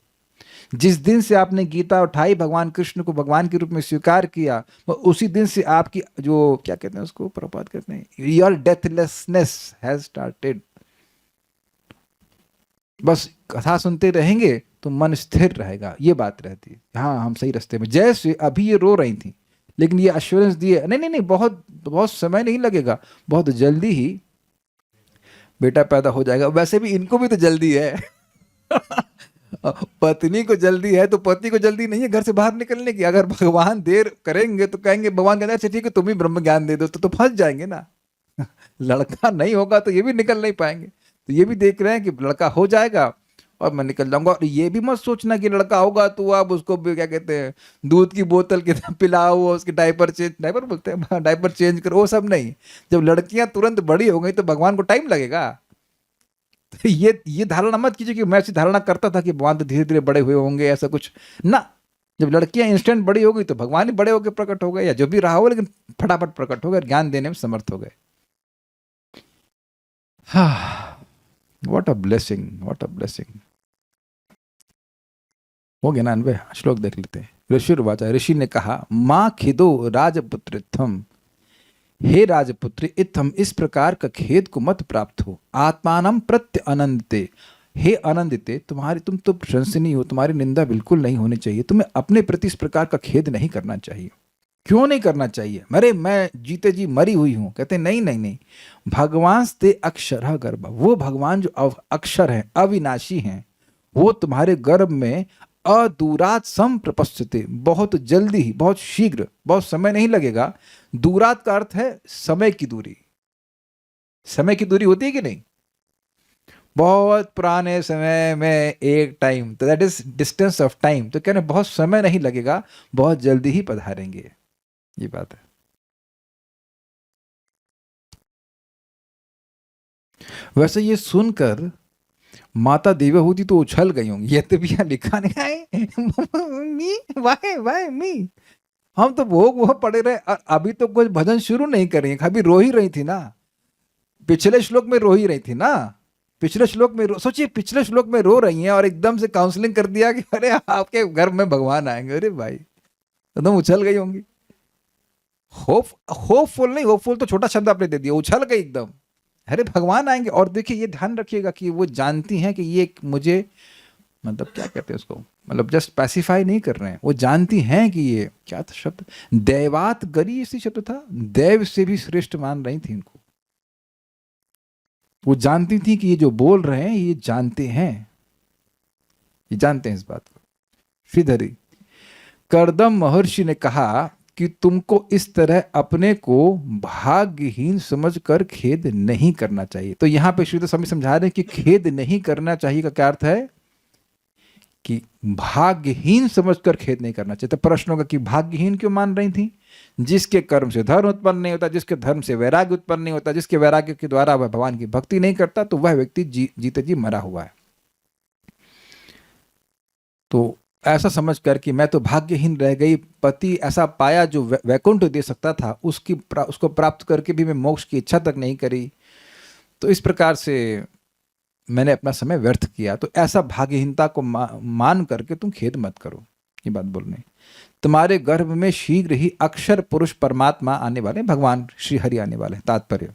जिस दिन से आपने गीता उठाई, भगवान कृष्ण को भगवान के रूप में स्वीकार किया, उसी दिन से आपकी जो क्या कहते हैं उसको, प्रपात कहते हैं, योर डेथलेसनेस हैज स्टार्टेड। बस कथा सुनते रहेंगे तो मन स्थिर रहेगा, ये बात रहती है। हाँ, हम सही रास्ते में। जैसे अभी ये रो रही थी, लेकिन ये एश्योरेंस दिए, नहीं नहीं नहीं, बहुत बहुत समय नहीं लगेगा, बहुत जल्दी ही बेटा पैदा हो जाएगा। वैसे भी इनको भी तो जल्दी है पत्नी को जल्दी है तो पति को जल्दी नहीं है घर से बाहर निकलने की। अगर भगवान देर करेंगे तो कहेंगे, भगवान कहते हैं अच्छा ठीक है तुम ही ब्रह्म ज्ञान दे दो, तो फंस जाएंगे ना लड़का नहीं होगा तो ये भी निकल नहीं पाएंगे। तो ये भी देख रहे हैं कि लड़का हो जाएगा और मैं निकल जाऊंगा। और ये भी मत सोचना कि लड़का होगा तो आप उसको क्या कहते हैं, दूध की बोतल के पिलाओ, उसके डायपर बोलते हैं, डायपर चेंज करो, वो सब नहीं। जब लड़कियां तुरंत बड़ी हो गई तो भगवान को टाइम लगेगा। तो ये धारणा मत कीजिए कि मैं ऐसी धारणा करता था कि भगवान तो धीरे धीरे बड़े हुए होंगे, ऐसा कुछ ना। जब लड़कियां इंस्टेंट बड़ी हो गई तो भगवान ही बड़े होकर प्रकट हो गए, या जो भी रहा हो, लेकिन फटाफट प्रकट हो गए, ज्ञान देने में समर्थ हो गए। What a blessing, what a blessing. हो गया ना अनवे? श्लोक देख लेते हैं। ऋषिर्वाचा, ऋषि ने कहा, माँ खिदो राजपुत्र इत्थम, हे राजपुत्र इत्थम, इस प्रकार का खेद को मत प्राप्त हो। आत्मानम प्रत्य अनंदिते, हे आनंदिते, तुम तो प्रशंसनीय हो, तुम्हारी निंदा बिल्कुल नहीं होनी चाहिए। तुम्हें अपने प्रति इस प्रकार का खेद नहीं करना चाहिए। क्यों नहीं करना चाहिए? अरे मैं जीते जी मरी हुई हूं। कहते नहीं नहीं नहीं, भगवान ते अक्षर गर्भ, वो भगवान जो अक्षर है, अविनाशी हैं, वो तुम्हारे गर्भ में अदूरात संप्रपश्यते, बहुत जल्दी ही, बहुत शीघ्र, बहुत समय नहीं लगेगा। दूरात का अर्थ है समय की दूरी। समय की दूरी होती है कि नहीं? बहुत पुराने समय में एक टाइम, तो that is distance of time. तो कहने बहुत समय नहीं लगेगा, बहुत जल्दी ही पधारेंगे, ये बात है। वैसे ये सुनकर माता देवहूति तो उछल गई होंगी, ये तो भी यहाँ लिखा नहीं है मी वाई वाई मी, हम तो भोग वो पड़े रहे, अभी तो कुछ भजन शुरू नहीं करेंगे, अभी रो ही रही थी ना, पिछले श्लोक में रो ही रही थी ना, पिछले श्लोक में सोचिए पिछले श्लोक में रो रही हैं और एकदम से काउंसलिंग कर दिया कि अरे आपके घर में भगवान आएंगे, अरे भाई एकदम उछल गई होंगी। होपफुल नहीं, होपफुल तो छोटा शब्द आपने दे दिया, उछल गई एकदम, अरे भगवान आएंगे। और देखिए ये ध्यान रखिएगा कि वो जानती हैं कि ये मुझे, मतलब क्या कहते हैं उसको, मतलब जस्ट पैसिफाई नहीं कर रहे हैं, वो जानती हैं कि ये क्या था शब्द, दैवात गरी इसी शब्द था, देव से भी श्रेष्ठ मान रही थी इनको, वो जानती थी कि ये जो बोल रहे हैं ये जानते हैं, ये जानते हैं इस बात को। श्रीधरी, कर्दम महर्षि ने कहा कि तुमको इस तरह अपने को भाग्यहीन समझकर खेद नहीं करना चाहिए। तो यहां पे श्रीधर स्वामी समझा रहे हैं कि खेद नहीं करना चाहिए का क्या अर्थ है कि भाग्यहीन समझकर खेद नहीं करना चाहिए। तो प्रश्न होगा कि भाग्यहीन क्यों मान रही थी? जिसके कर्म से धर्म उत्पन्न नहीं होता, जिसके धर्म से वैराग्य उत्पन्न नहीं होता, जिसके वैराग्य के द्वारा वह भगवान की भक्ति नहीं करता, तो वह व्यक्ति जीते जी मरा हुआ है। तो ऐसा समझ कर कि मैं तो भाग्यहीन रह गई, पति ऐसा पाया जो वैकुंठ दे सकता था, उसको प्राप्त करके भी मैं मोक्ष की इच्छा तक नहीं करी, तो इस प्रकार से मैंने अपना समय व्यर्थ किया। तो ऐसा भाग्यहीनता को मान करके तुम खेद मत करो, ये बात बोलने। तुम्हारे गर्भ में शीघ्र ही अक्षर पुरुष परमात्मा आने वाले, भगवान श्री हरि आने वाले। तात्पर्य,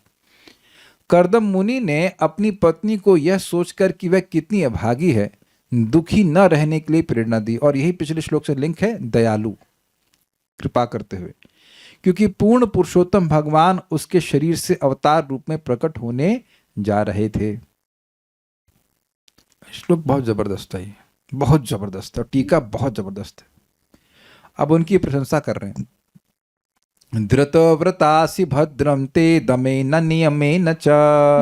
कर्दम मुनि ने अपनी पत्नी को यह सोचकर कि वह कितनी अभागी है दुखी न रहने के लिए प्रेरणा दी, और यही पिछले श्लोक से लिंक है, दयालु, कृपा करते हुए, क्योंकि पूर्ण पुरुषोत्तम भगवान उसके शरीर से अवतार रूप में प्रकट होने जा रहे थे। श्लोक बहुत जबरदस्त है, बहुत जबरदस्त है, और टीका बहुत जबरदस्त है। अब उनकी प्रशंसा कर रहे हैं। धृतव्रतासि भद्रं ते दमेन नियमेन च,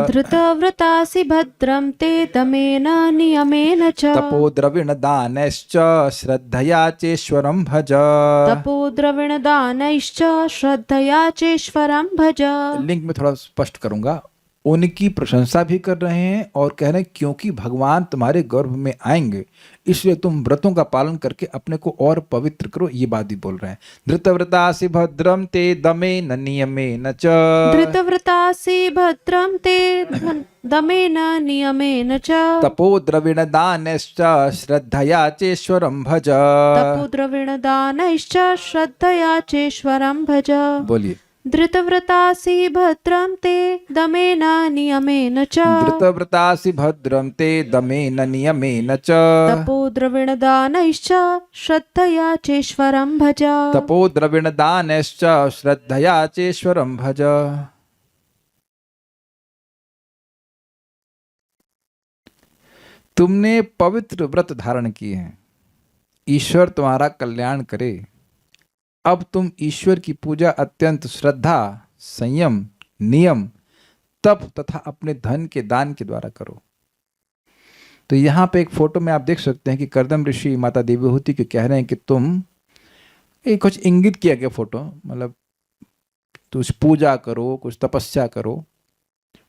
धृतव्रतासि भद्रं ते दमेन नियमेन च, तपोद्रविणदानैश्च श्रद्धया चेश्वरं भज, तपोद्रविणदानैश्च श्रद्धया चेश्वरं भज। लिंक में थोड़ा स्पष्ट करूंगा। उनकी प्रशंसा भी कर रहे हैं और कह रहे हैं क्योंकि भगवान तुम्हारे गर्भ में आएंगे इसलिए तुम व्रतों का पालन करके अपने को और पवित्र करो, ये बात भी बोल रहे हैं। धृतव्रतासि भद्रं ते दमेन नियमेन च, धृतव्रतासि भद्रं ते दमेन नियमेन च, तपोद्रविणदानैश्च श्रद्धया चेश्वरं भज, तपोद्रविणदानैश्च श्रद्धया चेश्वरं भज। बोलिए, धृतव्रतासि भद्रं ते दमेन नियमेन च, धृतव्रतासि भद्रं ते दमेन नियमेन च, तपोद्रविणदानैश्च श्रद्धया चेश्वरं भज, तपोद्रविणदानैश्च श्रद्धया चेश्वरं भज। तुमने पवित्र व्रत धारण किए हैं, ईश्वर तुम्हारा कल्याण करे। अब तुम ईश्वर की पूजा अत्यंत श्रद्धा, संयम, नियम, तप तथा अपने धन के दान के द्वारा करो। तो यहाँ पे एक फोटो में आप देख सकते हैं कि कर्दम ऋषि माता देवहूति के कह रहे हैं कि तुम, एक कुछ इंगित किया गया फोटो, मतलब कुछ पूजा करो, कुछ तपस्या करो,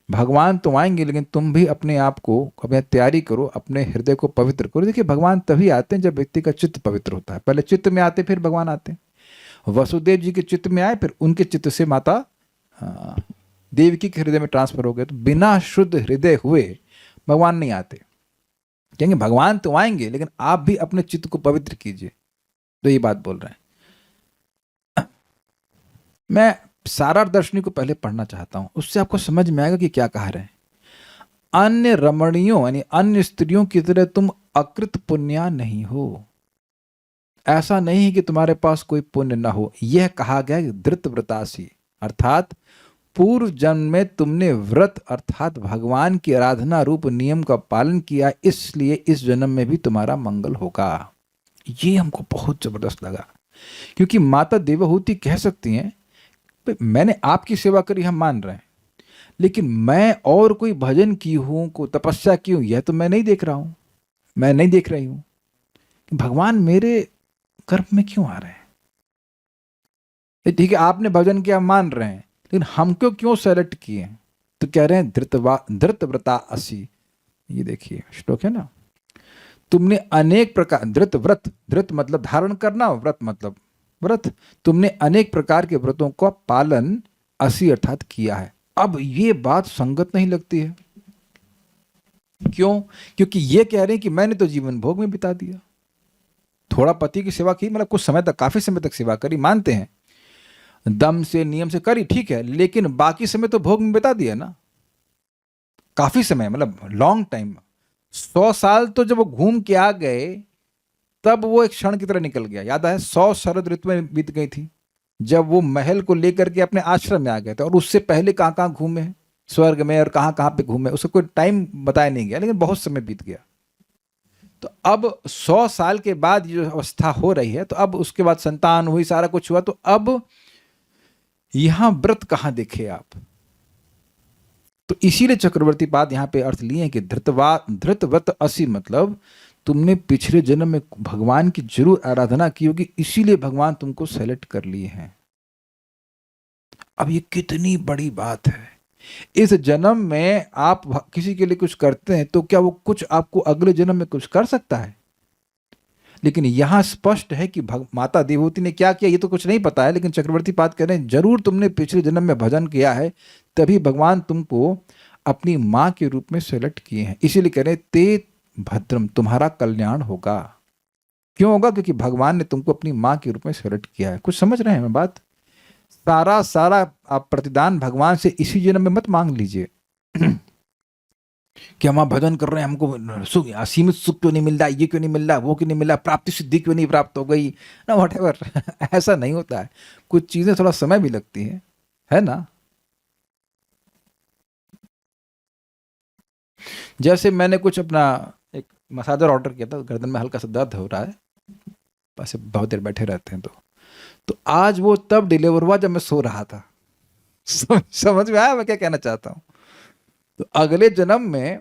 भगवान तुम आएंगे लेकिन तुम भी अपने आप को अपनी तैयारी करो, अपने हृदय को पवित्र करो। देखिए भगवान तभी आते हैं जब व्यक्ति का चित्त पवित्र होता है, पहले चित्त में आते फिर भगवान आते हैं। वसुदेव जी के चित्त में आए, फिर उनके चित्त से माता देवकी के हृदय में ट्रांसफर हो गए। तो बिना शुद्ध हृदय हुए भगवान नहीं आते। कहेंगे भगवान तो आएंगे लेकिन आप भी अपने चित्त को पवित्र कीजिए, तो ये बात बोल रहे हैं। मैं सारार्थ दर्शनी को पहले पढ़ना चाहता हूं, उससे आपको समझ में आएगा कि क्या कह रहे हैं। अन्य रमणियों यानी अन्य स्त्रियों की तरह तुम अकृत पुण्या नहीं हो। ऐसा नहीं कि तुम्हारे पास कोई पुण्य न हो। यह कहा गया धृतव्रतासि, अर्थात पूर्व जन्म में तुमने व्रत अर्थात भगवान की आराधना रूप नियम का पालन किया, इसलिए इस जन्म में भी तुम्हारा मंगल होगा। ये हमको बहुत जबरदस्त लगा, क्योंकि माता देवहूति कह सकती हैं मैंने आपकी सेवा करी, हम मान रहे हैं, लेकिन मैं और कोई भजन की हूं, कोई तपस्या की हूं, यह तो मैं नहीं देख रहा हूं, मैं नहीं देख रही हूं। भगवान मेरे गर्भ में क्यों आ रहे हैं? ठीक है आपने भजन किया मान रहे हैं, लेकिन हमको क्यों सेलेक्ट किए हैं? तो तो कह रहे हैं धृतव्रता असि। ये देखिए श्लोक है ना, तुमने अनेक प्रकार, धृत मतलब धारण करना, व्रत मतलब व्रत, तुमने अनेक प्रकार के व्रतों का पालन असि अर्थात किया है। अब ये बात संगत नहीं लगती है। क्यों? क्योंकि ये कह रहे हैं कि मैंने तो जीवन भोग में बिता दिया, थोड़ा पति की सेवा की, मतलब कुछ समय तक, काफी समय तक सेवा करी, मानते हैं, दम से नियम से करी, ठीक है, लेकिन बाकी समय तो भोग में बिता दिया ना, काफी समय, मतलब लॉन्ग टाइम। 100 साल तो जब वो घूम के आ गए तब वो एक क्षण की तरह निकल गया। याद है 100 शरद ऋतुएं बीत गई थी जब वो महल को लेकर के अपने आश्रम में आ गए थे, और उससे पहले कहाँ कहाँ घूमे हैं स्वर्ग में, और कहाँ कहाँ पे घूमे, उसको कोई टाइम बताया नहीं गया, लेकिन बहुत समय बीत गया। तो अब 100 साल के बाद जो अवस्था हो रही है, तो अब उसके बाद संतान हुई, सारा कुछ हुआ, तो अब यहां व्रत कहां देखे आप? तो इसीलिए चक्रवर्ती पाद यहां पे अर्थ लिए हैं कि धृतव्रत असि, मतलब तुमने पिछले जन्म में भगवान की जरूर आराधना की होगी, इसीलिए भगवान तुमको सेलेक्ट कर लिए हैं। अब ये कितनी बड़ी बात है। इस जन्म में आप किसी के लिए कुछ करते हैं तो क्या वो कुछ आपको अगले जन्म में कुछ कर सकता है? लेकिन यहां स्पष्ट है कि माता देवहूति ने क्या किया ये तो कुछ नहीं पता है, लेकिन चक्रवर्ती पाद कह रहे हैं जरूर तुमने पिछले जन्म में भजन किया है, तभी भगवान तुमको अपनी मां के रूप में सेलेक्ट किए हैं। इसीलिए कह रहे हैं ते भद्रम, तुम्हारा कल्याण होगा। क्यों होगा? क्योंकि भगवान ने तुमको अपनी मां के रूप में सेलेक्ट किया है। कुछ समझ रहे हैं मैं बात? सारा आप प्रतिदान भगवान से इसी जन्म में मत मांग लीजिए कि हम भजन कर रहे हैं, हमको सुख, असीमित सुख क्यों नहीं मिल रहा, ये क्यों नहीं मिल रहा, वो क्यों नहीं मिल रहा, प्राप्ति सिद्धि क्यों नहीं प्राप्त हो गई ना, व्हाटएवर ऐसा नहीं होता है। कुछ चीजें थोड़ा समय भी लगती है ना। जैसे मैंने कुछ अपना एक मसाजर ऑर्डर किया था, गर्दन में हल्का सा दर्द हो रहा है, बस बहुत देर बैठे रहते हैं, तो आज वो तब डिलीवर हुआ जब मैं सो रहा था। समझ में आया मैं क्या कहना चाहता हूं? तो अगले जन्म में,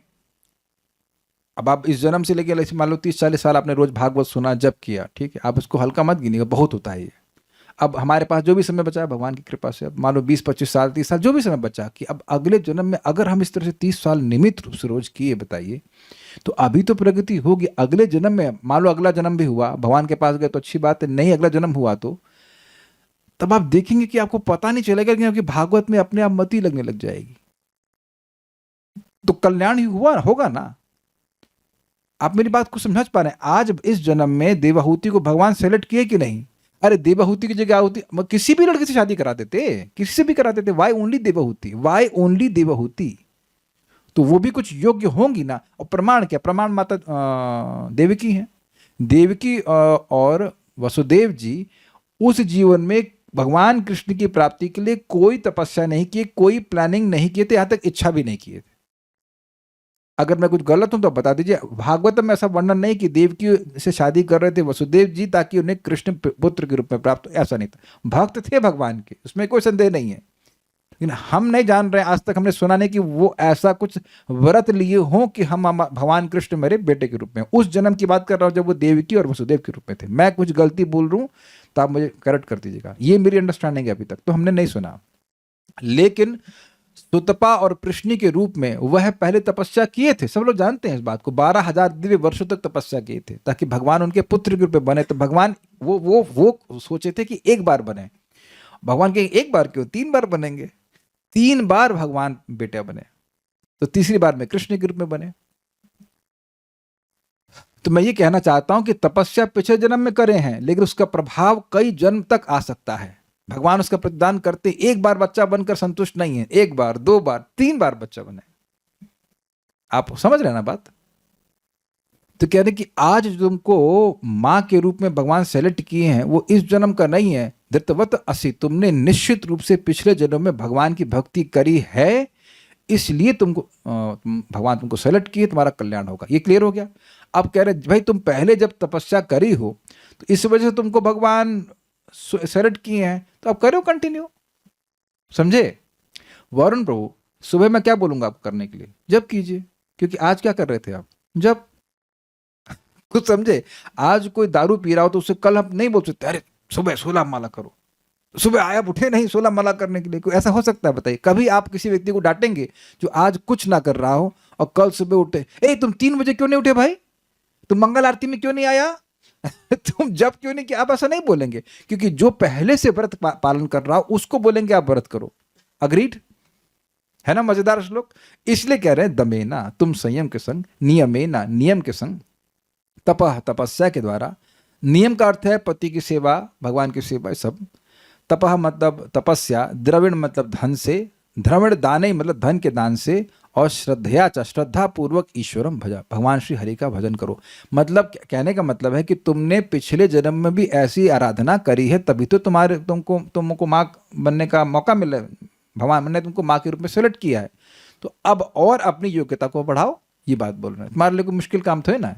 अब आप इस जन्म से लेके मान लो 30-40 साल आपने रोज भागवत सुना, जप किया, ठीक है, आप उसको हल्का मत गिनिएगा, बहुत होता है ये। अब हमारे पास जो भी समय बचा है भगवान की कृपा से, अब मान लो 20-25 साल 30 साल जो भी समय बचा, कि अब अगले जन्म में अगर हम इस तरह से 30 साल नियमित रूप से रोज किए, बताइए, तो अभी तो प्रगति होगी। अगले जन्म में मान लो अगला जन्म भी हुआ, भगवान के पास गए तो अच्छी बात है, नहीं अगला जन्म हुआ तो तब आप देखेंगे कि आपको पता नहीं चलेगा, क्योंकि भागवत में अपने आप मति लगने लग जाएगी, तो कल्याण ही हुआ होगा ना। आप मेरी बात को समझ पा रहे हैं? आज इस जन्म में देवहूति को भगवान सेलेक्ट किए कि नहीं? अरे देवहूति की जगह आहुति किसी भी लड़के से शादी करा देते, किसी से भी करा देते, why only Devahuti, why only Devahuti? तो वो भी कुछ योग्य होंगी ना। और प्रमाण क्या? प्रमाण माता देवकी है। देवकी और वसुदेव जी उस जीवन में भगवान कृष्ण की प्राप्ति के लिए कोई तपस्या नहीं की, कोई प्लानिंग नहीं किए थे, यहां तक इच्छा भी नहीं किए थे। अगर मैं कुछ गलत हूं तो बता दीजिए। भागवत में ऐसा वर्णन नहीं कि देवकी से शादी कर रहे थे वसुदेव जी ताकि उन्हें कृष्ण पुत्र के रूप में प्राप्त, ऐसा नहीं था। भक्त थे भगवान के, उसमें कोई संदेह नहीं है, लेकिन हम नहीं जान रहे, आज तक हमने सुना नहीं कि वो ऐसा कुछ व्रत लिए हों कि हम भगवान कृष्ण मेरे बेटे के रूप में। उस जन्म की बात कर रहा हूं जब वो देवकी और वसुदेव के रूप में थे। मैं कुछ गलती बोल रहा हूं तो आप मुझे करेक्ट कर दीजिएगा, ये मेरी अंडरस्टैंडिंग है। अभी तक तो हमने नहीं सुना, लेकिन सुतपा और कृष्णी के रूप में वह पहले तपस्या किए थे, सब लोग जानते हैं इस बात को। 12,000 दिव्य वर्षों तक तपस्या किए थे ताकि भगवान उनके पुत्र के रूप में बने। तो भगवान वो सोचे थे कि एक बार बने। भगवान के एक बार क्यों, 3 बार बनेंगे। 3 बार भगवान बेटे बने, तो तीसरी बार में कृष्ण के रूप में बने। तो मैं ये कहना चाहता हूं कि तपस्या पिछले जन्म में करे हैं, लेकिन उसका प्रभाव कई जन्म तक आ सकता है। भगवान उसका प्रतिदान करते, एक बार बच्चा बनकर संतुष्ट नहीं है, 1 बार 2 बार 3 बार बच्चा बने। आप समझ रहे हैं ना बात? तो कह रहे कि आज तुमको मां के रूप में भगवान सेलेक्ट किए हैं, वो इस जन्म का नहीं है। धृतवत असि, तुमने निश्चित रूप से पिछले जन्म में भगवान की भक्ति करी है, इसलिए तुमको भगवान तुमको सेलेक्ट किए, तुम्हारा कल्याण होगा। ये क्लियर हो गया? अब कह रहे भाई तुम पहले जब तपस्या करी हो तो इस वजह से तुमको भगवान सेलेक्ट किए हैं, तो आप करो कंटिन्यू। समझे? वरुण प्रभु, सुबह मैं क्या बोलूंगा आप करने के लिए? जब कीजिए, क्योंकि आज क्या कर रहे थे आप? जब कुछ समझे? आज कोई दारू पी रहा हो तो उससे कल हम नहीं बोल सकते अरे सुबह 16 माला करो, सुबह आए आप उठे नहीं 16 माला करने के लिए, कोई ऐसा हो सकता है बताइए? कभी आप किसी व्यक्ति को डांटेंगे जो आज कुछ ना कर रहा हो और कल सुबह उठे, ए तुम 3 बजे क्यों नहीं उठे भाई, तुम मंगल आरती में क्यों नहीं आया तुम जब क्यों नहीं किया? आप ऐसा नहीं बोलेंगे, क्योंकि जो पहले से व्रत पालन कर रहा हो उसको बोलेंगे आप व्रत करो। अग्रीड है ना? मजेदार श्लोक। इसलिए कह रहे हैं दमेना, तुम संयम के संग, नियमेना नियम के संग, तपह तपस्या के द्वारा, नियम का अर्थ है पति की सेवा, भगवान की सेवा, सब। तपह मतलब तपस्या, द्रविण मतलब धन से, द्रविण दाने मतलब धन के दान से, और श्रद्धया च श्रद्धा पूर्वक ईश्वरम भजा, भगवान श्री हरि का भजन करो। मतलब कहने का मतलब है कि तुमने पिछले जन्म में भी ऐसी आराधना करी है, तभी तो तुमको माँ बनने का मौका मिला, भगवान ने तुमको माँ के रूप में सेलेक्ट किया है। तो अब और अपनी योग्यता को बढ़ाओ, ये बात बोल रहे हैं। तुम्हारे लिए कोई मुश्किल काम तो है ना?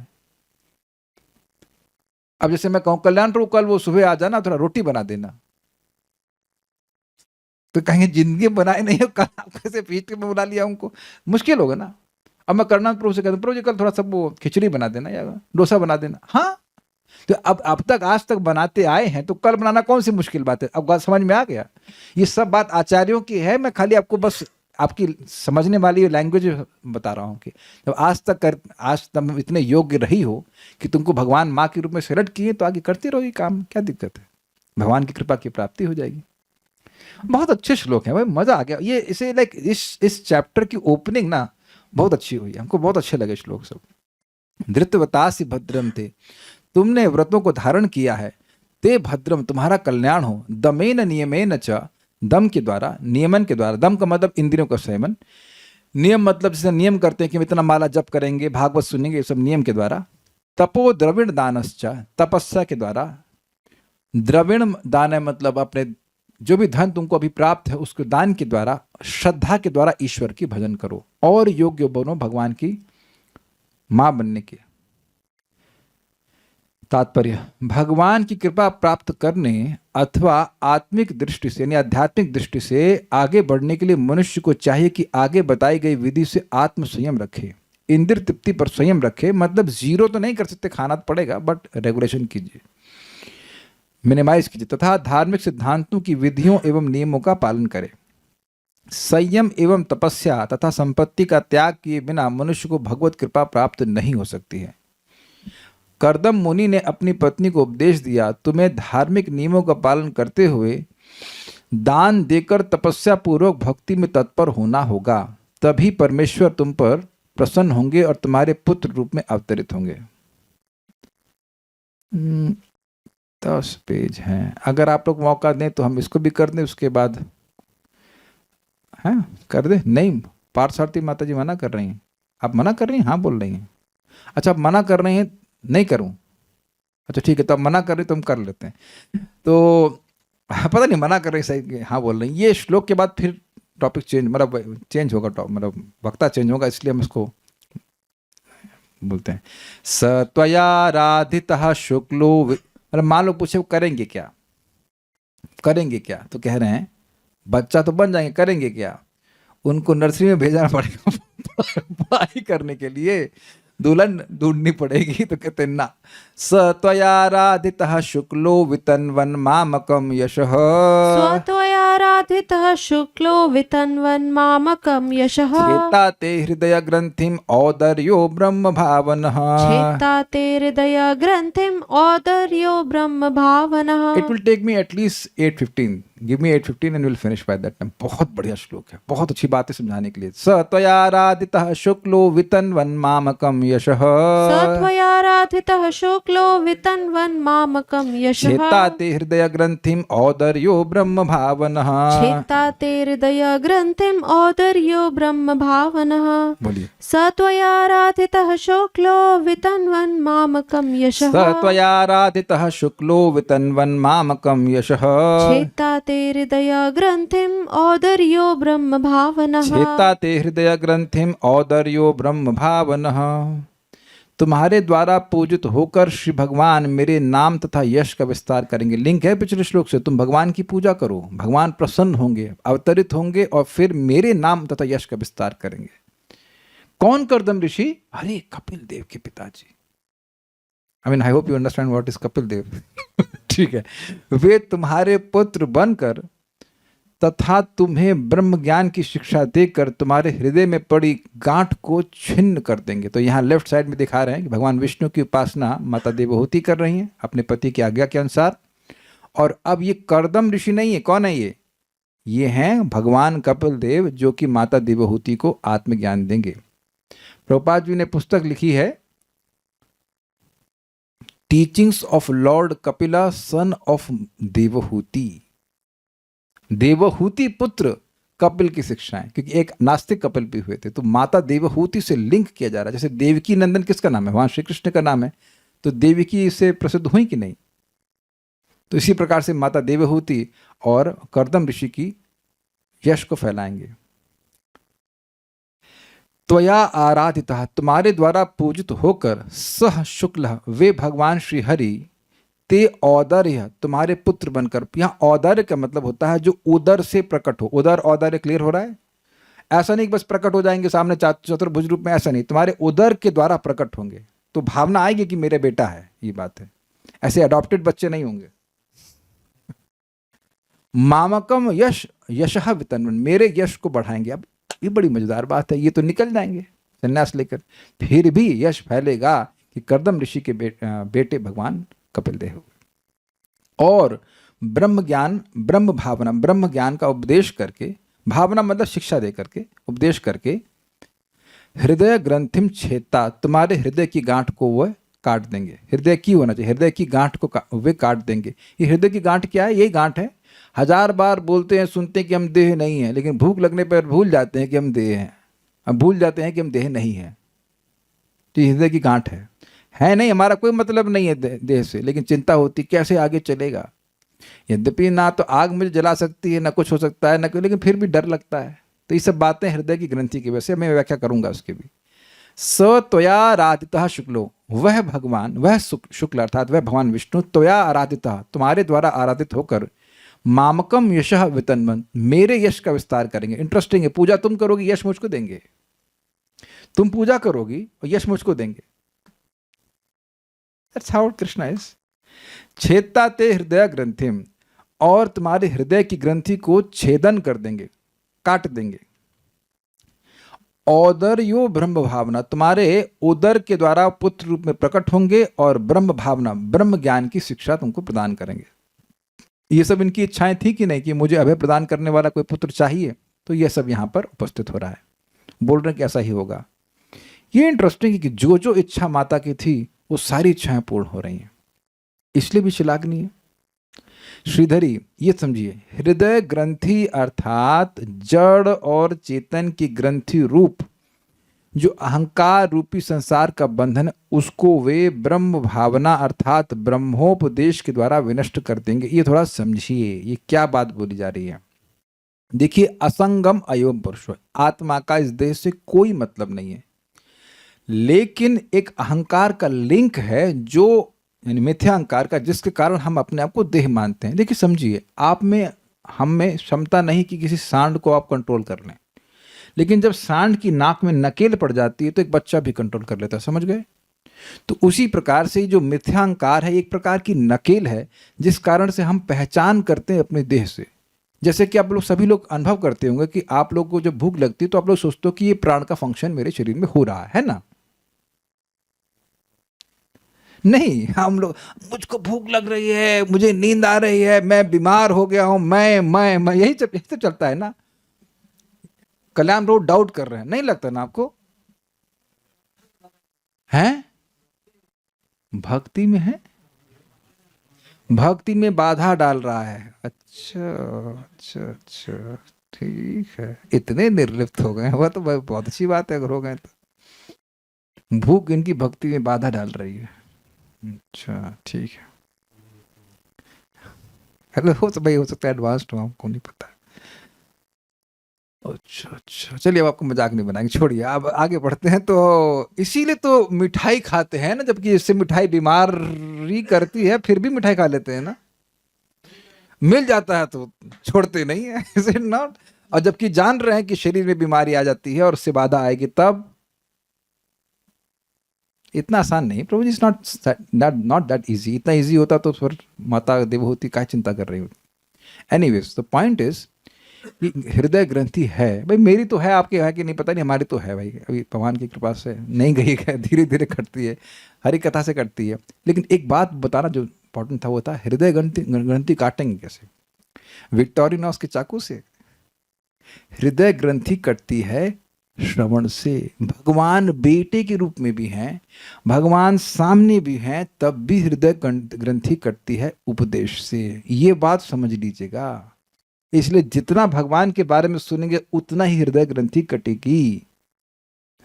अब जैसे मैं कहूँ कल्याण प्रभु कल वो सुबह आ जाना, थोड़ा रोटी बना देना, तो कहेंगे जिंदगी बनाए नहीं हो, कल आप कैसे पीठ में बुला लिया उनको, मुश्किल होगा ना। अब मैं करना प्रभु से कहता हूँ प्रभु जी कल थोड़ा सा वो खिचड़ी बना देना या डोसा बना देना। हाँ, तो अब तक आज तक बनाते आए हैं, तो कल बनाना कौन सी मुश्किल बात है? अब बात समझ में आ गया? ये सब बात आचार्यों की है, मैं खाली आपको बस आपकी समझने वाली लैंग्वेज बता रहा हूँ कि जब आज तक इतने योग्य रही हो कि तुमको भगवान माँ के रूप में सेलेक्ट किए, तो आगे करते रहो ये काम, क्या दिक्कत है? भगवान की कृपा की प्राप्ति हो जाएगी। बहुत अच्छे श्लोक हैं भाई, मजा आ गया। ये इसे लाइक इस चैप्टर की ओपनिंग ना बहुत अच्छी हुई, हमको बहुत अच्छे लगे श्लोक सब। धृतवतासि भद्रम थे, तुमने व्रतों को धारण किया है, ते भद्रम तुम्हारा कल्याण हो, दमेन नियमेन च दम के द्वारा, नियमन के द्वारा, दम का मतलब इंद्रियों का संयमन, नियम मतलब जैसे नियम करते हैं कि इतना माला जप करेंगे, भागवत सुनेंगे, ये सब नियम के द्वारा। तपो द्रविण दानश्च, तपस्या के द्वारा, द्रविण दान है मतलब अपने जो भी धन तुमको अभी प्राप्त है उसके दान के द्वारा, श्रद्धा के द्वारा ईश्वर की भजन करो और योग्य बनो भगवान की मां बनने के। तात्पर्य, भगवान की कृपा प्राप्त करने अथवा आत्मिक दृष्टि से यानी आध्यात्मिक दृष्टि से आगे बढ़ने के लिए मनुष्य को चाहिए कि आगे बताई गई विधि से आत्म संयम रखे, इंद्रिय तृप्ति पर संयम रखे। मतलब जीरो तो नहीं कर सकते, खाना तो पड़ेगा, बट रेगुलेशन कीजिए, मिनिमाइज कीजिए, तथा धार्मिक सिद्धांतों की विधियों एवं नियमों का पालन करें। संयम एवं तपस्या तथा संपत्ति का त्याग किए बिना मनुष्य को भगवत कृपा प्राप्त नहीं हो सकती है। कर्दम मुनि ने अपनी पत्नी को उपदेश दिया, तुम्हें धार्मिक नियमों का पालन करते हुए दान देकर तपस्या पूर्वक भक्ति में तत्पर होना होगा, तभी परमेश्वर तुम पर प्रसन्न होंगे और तुम्हारे पुत्र रूप में अवतरित होंगे। 10 पेज हैं, अगर आप लोग मौका दें तो हम इसको भी कर दें, उसके बाद हाँ कर दें। नहीं, पार्थसारथी माता जी मना कर रही हैं। आप मना कर रही हैं? हाँ बोल रही हैं। अच्छा, आप मना कर रही हैं नहीं करूं? अच्छा ठीक है, तो आप मना कर रहे तो हम कर लेते हैं। तो पता नहीं मना कर रही सही, हाँ बोल रही। ये श्लोक के बाद फिर टॉपिक चेंज, मतलब चेंज होगा, मतलब वक्ता चेंज होगा, इसलिए हम इसको बोलते हैं। स त्वया राधितः शुक्लो, अरे मान लो पूछे करेंगे क्या, करेंगे क्या? तो कह रहे हैं बच्चा तो बन जाएंगे, करेंगे क्या? उनको नर्सरी में भेजना पड़ेगा पढ़ाई करने के लिए, दुल्हन ढूंढनी पड़ेगी। तो कहते हैं ना, स त्वया राधितः शुक्लो वितन्वन् मामकं यशः, स्वत्वया राधितः शुक्लो वितन्वन् मामकं यशः, चेता ते हृदय ग्रंथिम औदर्यो ब्रह्म भावनः, चेता ते हृदय ग्रंथिम औदर्यो ब्रह्म भावनः। It will take me at least 8:15, give me 8:15 and will finish by that time. बहुत बढ़िया श्लोक है, बहुत अच्छी बातें समझाने के लिए। स त्वया राधितः शुक्लो वितन्वन् मामकं यशः, सत्वया राधितः शुक्लो वितन्वन् मामकं यशः, चेता ते हृदय ग्रंथिम औदर्यो ब्रह्म भावनः, चेता ते हृदय ग्रंथिम औदर्यो ब्रह्म भावनः। बोलिए। सत्वया राधितः शुक्लो वितन्वन् मामकं यशः, स त्वया राधितः शुक्लो वितन्वन् मामकं यशः, चेता ते हृदय ग्रंथिम औदर्यो ब्रह्म भावनः, चेता ते हृदय ग्रंथिम औदर्यो ब्रह्म भावनः। तुम्हारे द्वारा पूजित होकर श्री भगवान मेरे नाम तथा यश का विस्तार करेंगे। लिंक है पिछले श्लोक से। तुम भगवान की पूजा करो, भगवान प्रसन्न होंगे, अवतरित होंगे और फिर मेरे नाम तथा यश का विस्तार करेंगे। कौन कर्दम ऋषि? अरे कपिल देव के पिताजी। I mean I hope you understand what is Kapil Dev. ठीक है, वे तुम्हारे पुत्र बनकर तथा तुम्हें ब्रह्म ज्ञान की शिक्षा देकर तुम्हारे हृदय में पड़ी गांठ को छिन्न कर देंगे। तो यहाँ लेफ्ट साइड में दिखा रहे हैं कि भगवान विष्णु की उपासना माता देवहूति कर रही हैं अपने पति की आज्ञा के अनुसार। और अब ये कर्दम ऋषि नहीं है, कौन है ये हैं भगवान कपिल देव, जो कि माता देवहूति को आत्मज्ञान देंगे। प्रभुपाद जी ने पुस्तक लिखी है teachings of Lord Kapila son of Devahuti. Devahuti पुत्र कपिल की शिक्षाएं, क्योंकि एक नास्तिक कपिल भी हुए थे, तो माता देवहूति से लिंक किया जा रहा है। जैसे देवकी नंदन किसका नाम है, भगवान श्री कृष्ण का नाम है, तो देवकी से प्रसिद्ध हुई कि नहीं। तो इसी प्रकार से माता देवहूति और कर्दम ऋषि की यश को फैलाएंगे। त्वया आराधिता, तुम्हारे द्वारा पूजित होकर, सह शुक्ल, वे भगवान श्री हरि, ते औदर्य, तुम्हारे पुत्र बनकर। यहाँ औदर्य का मतलब होता है जो उदर से प्रकट हो। उदर औदर्य क्लियर हो रहा है। ऐसा नहीं कि बस प्रकट हो जाएंगे सामने चतुर्भुज रूप में, ऐसा नहीं, तुम्हारे उदर के द्वारा प्रकट होंगे तो भावना आएगी कि मेरे बेटा है, ये बात है। ऐसे अडॉप्टेड बच्चे नहीं होंगे। मामकम यश यशः वितन्वन, मेरे यश को बढ़ाएंगे। अब ये बड़ी मजेदार बात है, ये तो निकल जाएंगे संन्यास लेकर, फिर भी यश फैलेगा कि कर्दम ऋषि के बेटे भगवान कपिल देव। और ब्रह्म ज्ञान, ब्रह्म भावना, ब्रह्म ज्ञान का उपदेश करके, भावना मतलब शिक्षा दे करके, उपदेश करके, हृदय ग्रंथिम छेता, तुम्हारे हृदय की गांठ को वह काट देंगे। हृदय की होना चाहिए, हृदय की गांठ को वे काट देंगे। ये हृदय की गांठ क्या है, यही गांठ है। हजार बार बोलते हैं, सुनते हैं कि हम देह नहीं है, लेकिन भूख लगने पर भूल जाते हैं कि हम देह हैं, हम भूल जाते हैं कि हम देह नहीं है। तो ये हृदय की गांठ है नहीं, हमारा कोई मतलब नहीं है देह से, लेकिन चिंता होती कैसे आगे चलेगा। यद्यपि ना तो आग मुझे जला सकती है, ना कुछ हो सकता है, ना कोई, लेकिन फिर भी डर लगता है। तो ये सब बातें हृदय की ग्रंथि की वजह से, मैं व्याख्या करूंगा उसके भी। स त्वया आराधितः शुक्लो, वह भगवान, वह शुक्ल अर्थात वह भगवान विष्णु, त्वया आराधितः, तुम्हारे द्वारा आराधित होकर, मामकम यशः वितन्वन, मेरे यश का विस्तार करेंगे। इंटरेस्टिंग है, पूजा तुम करोगी, यश मुझको देंगे। तुम पूजा करोगी और यश मुझको देंगे। That's how Krishna is. छेदता ते हृदय ग्रंथिम, और तुम्हारे हृदय की ग्रंथि को छेदन कर देंगे, काट देंगे। औदर्यो ब्रह्म भावना, तुम्हारे उदर के द्वारा पुत्र रूप में प्रकट होंगे और ब्रह्म भावना, ब्रह्म ज्ञान की शिक्षा तुमको प्रदान करेंगे। ये सब इनकी इच्छाएं थी कि नहीं कि मुझे अभय प्रदान करने वाला कोई पुत्र चाहिए, तो ये सब यहाँ पर उपस्थित हो रहा है। बोल रहे हैं कि ऐसा ही होगा। ये इंटरेस्टिंग है कि जो जो इच्छा माता की थी वो सारी इच्छाएं पूर्ण हो रही हैं, इसलिए भी श्लाघनीय है। श्रीधरी, ये समझिए, हृदय ग्रंथि अर्थात जड़ और चेतन की ग्रंथि रूप जो अहंकार रूपी संसार का बंधन, उसको वे ब्रह्म भावना अर्थात ब्रह्मोपदेश के द्वारा विनष्ट कर देंगे। ये थोड़ा समझिए, ये क्या बात बोली जा रही है। देखिए, असंगम अयोम पुरुष, आत्मा का इस देह से कोई मतलब नहीं है, लेकिन एक अहंकार का लिंक है, जो यानी मिथ्या अहंकार का, जिसके कारण हम अपने आप को देह मानते हैं। देखिए समझिए, आप में, हम में क्षमता नहीं कि किसी सांड को आप कंट्रोल कर लें, लेकिन जब सांड की नाक में नकेल पड़ जाती है तो एक बच्चा भी कंट्रोल कर लेता है। समझ गए? तो उसी प्रकार से जो मिथ्या अहंकार है एक प्रकार की नकेल है, जिस कारण से हम पहचान करते हैं अपने देह से। जैसे कि आप लोग सभी लोग अनुभव करते होंगे कि आप लोगों को जब भूख लगती है तो आप लोग सोचते हो कि ये प्राण का फंक्शन मेरे शरीर में हो रहा है ना। नहीं, हम लोग, मुझको भूख लग रही है, मुझे नींद आ रही है, मैं बीमार हो गया हूं, मैं यही तो चलता है ना। कल्याण रोड डाउट कर रहे हैं, नहीं लगता ना आपको? हैं? भक्ति में है, भक्ति में बाधा डाल रहा है। अच्छा अच्छा अच्छा, ठीक है, इतने निर्लिप्त हो गए, वह तो बहुत अच्छी बात है अगर हो गए तो। भूख इनकी भक्ति में बाधा डाल रही है। अच्छा ठीक है, हेलो, हो तो भाई, हो सकता है एडवांस्ड हो, हमको नहीं पता। अच्छा अच्छा, चलिए, अब आपको मजाक नहीं बनाएंगे, छोड़िए, अब आगे बढ़ते हैं। तो इसीलिए तो मिठाई खाते हैं ना, जबकि इससे मिठाई बीमारी करती है, फिर भी मिठाई खा लेते हैं ना, मिल जाता है तो छोड़ते नहीं है, इज इट नॉट? और जबकि जान रहे हैं कि शरीर में बीमारी आ जाती है और उससे बाधा आएगी, तब इतना आसान नहीं प्रभु जी, नॉट दैट इजी। इतना इजी होता तो फिर माता देवहूति क्या चिंता कर रही होती। एनीवेज द पॉइंट इज कि हृदय ग्रंथि है भाई, मेरी तो है, आपकी है कि नहीं पता नहीं, हमारी तो है भाई, अभी भगवान की कृपा से नहीं गई है, धीरे धीरे कटती है, हरी कथा से कटती है। लेकिन एक बात बताना जो इंपॉर्टेंट था वो था, हृदय ग्रंथि ग्रंथि काटेंगे कैसे? विक्टोरिनोस के चाकू से? हृदय ग्रंथि कटती है श्रवण से। भगवान बेटे के रूप में भी हैं, भगवान सामने भी हैं, तब भी हृदय ग्रंथि कटती है उपदेश से। ये बात समझ लीजिएगा। इसलिए जितना भगवान के बारे में सुनेंगे उतना ही हृदय ग्रंथि कटेगी।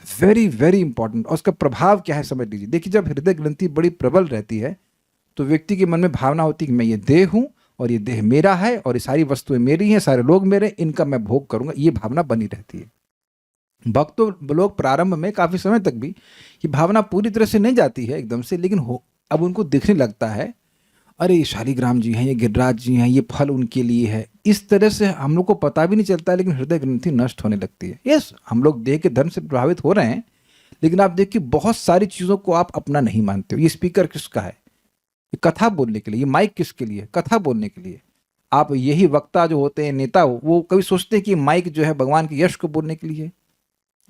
Very very important. और उसका प्रभाव क्या है समझ लीजिए। देखिए, जब हृदय ग्रंथि बड़ी प्रबल रहती है तो व्यक्ति के मन में भावना होती है कि मैं ये देह हूं और ये देह मेरा है और ये सारी वस्तुएं मेरी हैं, सारे लोग मेरे, इनका मैं भोग करूंगा, ये भावना बनी रहती है। भक्त लोग प्रारंभ में काफी समय तक भी ये भावना पूरी तरह से नहीं जाती है एकदम से, लेकिन अब उनको दिखने लगता है, अरे ये शालिग्राम जी हैं, ये गिरिराज जी हैं, ये फल उनके लिए है। इस तरह से हम लोग को पता भी नहीं चलता, लेकिन हृदय ग्रंथि नष्ट होने लगती है। यस, हम लोग देह के धर्म से प्रभावित हो रहे हैं, लेकिन आप देखिए बहुत सारी चीज़ों को आप अपना नहीं मानते हो। ये स्पीकर किसका है? ये कथा बोलने के लिए। ये माइक किसके लिए? कथा बोलने के लिए। आप यही वक्ता जो होते हैं, नेता, वो कभी सोचते हैं कि माइक जो है भगवान के यश को बोलने के लिए?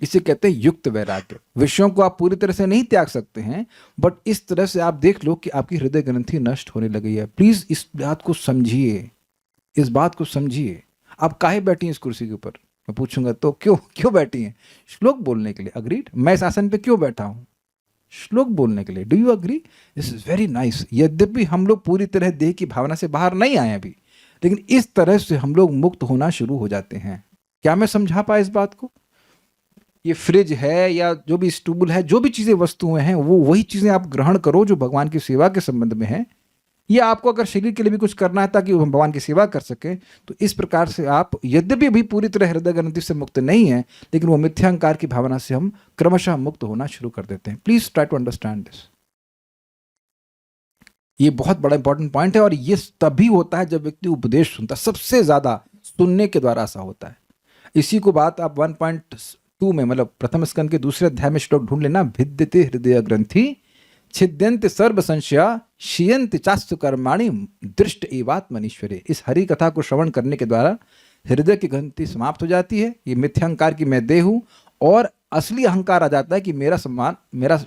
इसे कहते हैं युक्त वैराग्य। विषयों को आप पूरी तरह से नहीं त्याग सकते हैं, बट इस तरह से आप देख लो कि आपकी हृदय ग्रंथि नष्ट होने लगी है। प्लीज इस बात को समझिए, इस बात को समझिए। आप काहे बैठी हैं इस कुर्सी के ऊपर? मैं पूछूंगा तो क्यों क्यों बैठी हैं? श्लोक बोलने के लिए। अग्रीड। मैं इस आसन पे क्यों बैठा हूं? श्लोक बोलने के लिए। Do you agree? This is very nice. यद्यपि हम लोग पूरी तरह देह की भावना से बाहर नहीं आए अभी, लेकिन इस तरह से हम लोग मुक्त होना शुरू हो जाते हैं। क्या मैं समझा पाया इस बात को? ये फ्रिज है या जो भी स्टूल है, जो भी चीज़ें वस्तुएं हैं, वो वही चीज़ें आप ग्रहण करो जो भगवान की सेवा के संबंध में है। ये आपको अगर शरीर के लिए भी कुछ करना है ताकि हम भगवान की सेवा कर सकें, तो इस प्रकार से आप, यद्यपि अभी पूरी तरह हृदय ग्रंथि से मुक्त नहीं है, लेकिन वो मिथ्यांकार की भावना से हम क्रमशः मुक्त होना शुरू कर देते हैं। Please try to understand this. ये बहुत बड़ा इंपॉर्टेंट पॉइंट है, और ये तभी होता है जब व्यक्ति उपदेश सुनता है। सबसे ज्यादा सुनने के द्वारा ऐसा होता है। इसी को बात आप 1.2 में, मतलब प्रथम स्कंद के दूसरे अध्याय में श्लोक ढूंढ लेना। भिद्यते हृदय ग्रंथि छिद्यंत सर्व संशया क्षीयंत चास्तु कर्माणि दृष्ट एवात्मनीश्वरे। इस हरि कथा को श्रवण करने के द्वारा हृदय की ग्रंथि समाप्त हो जाती है। ये मिथ्यांकार की मैं देह हूं, और असली अहंकार आ जाता है कि मेरा सम्मान,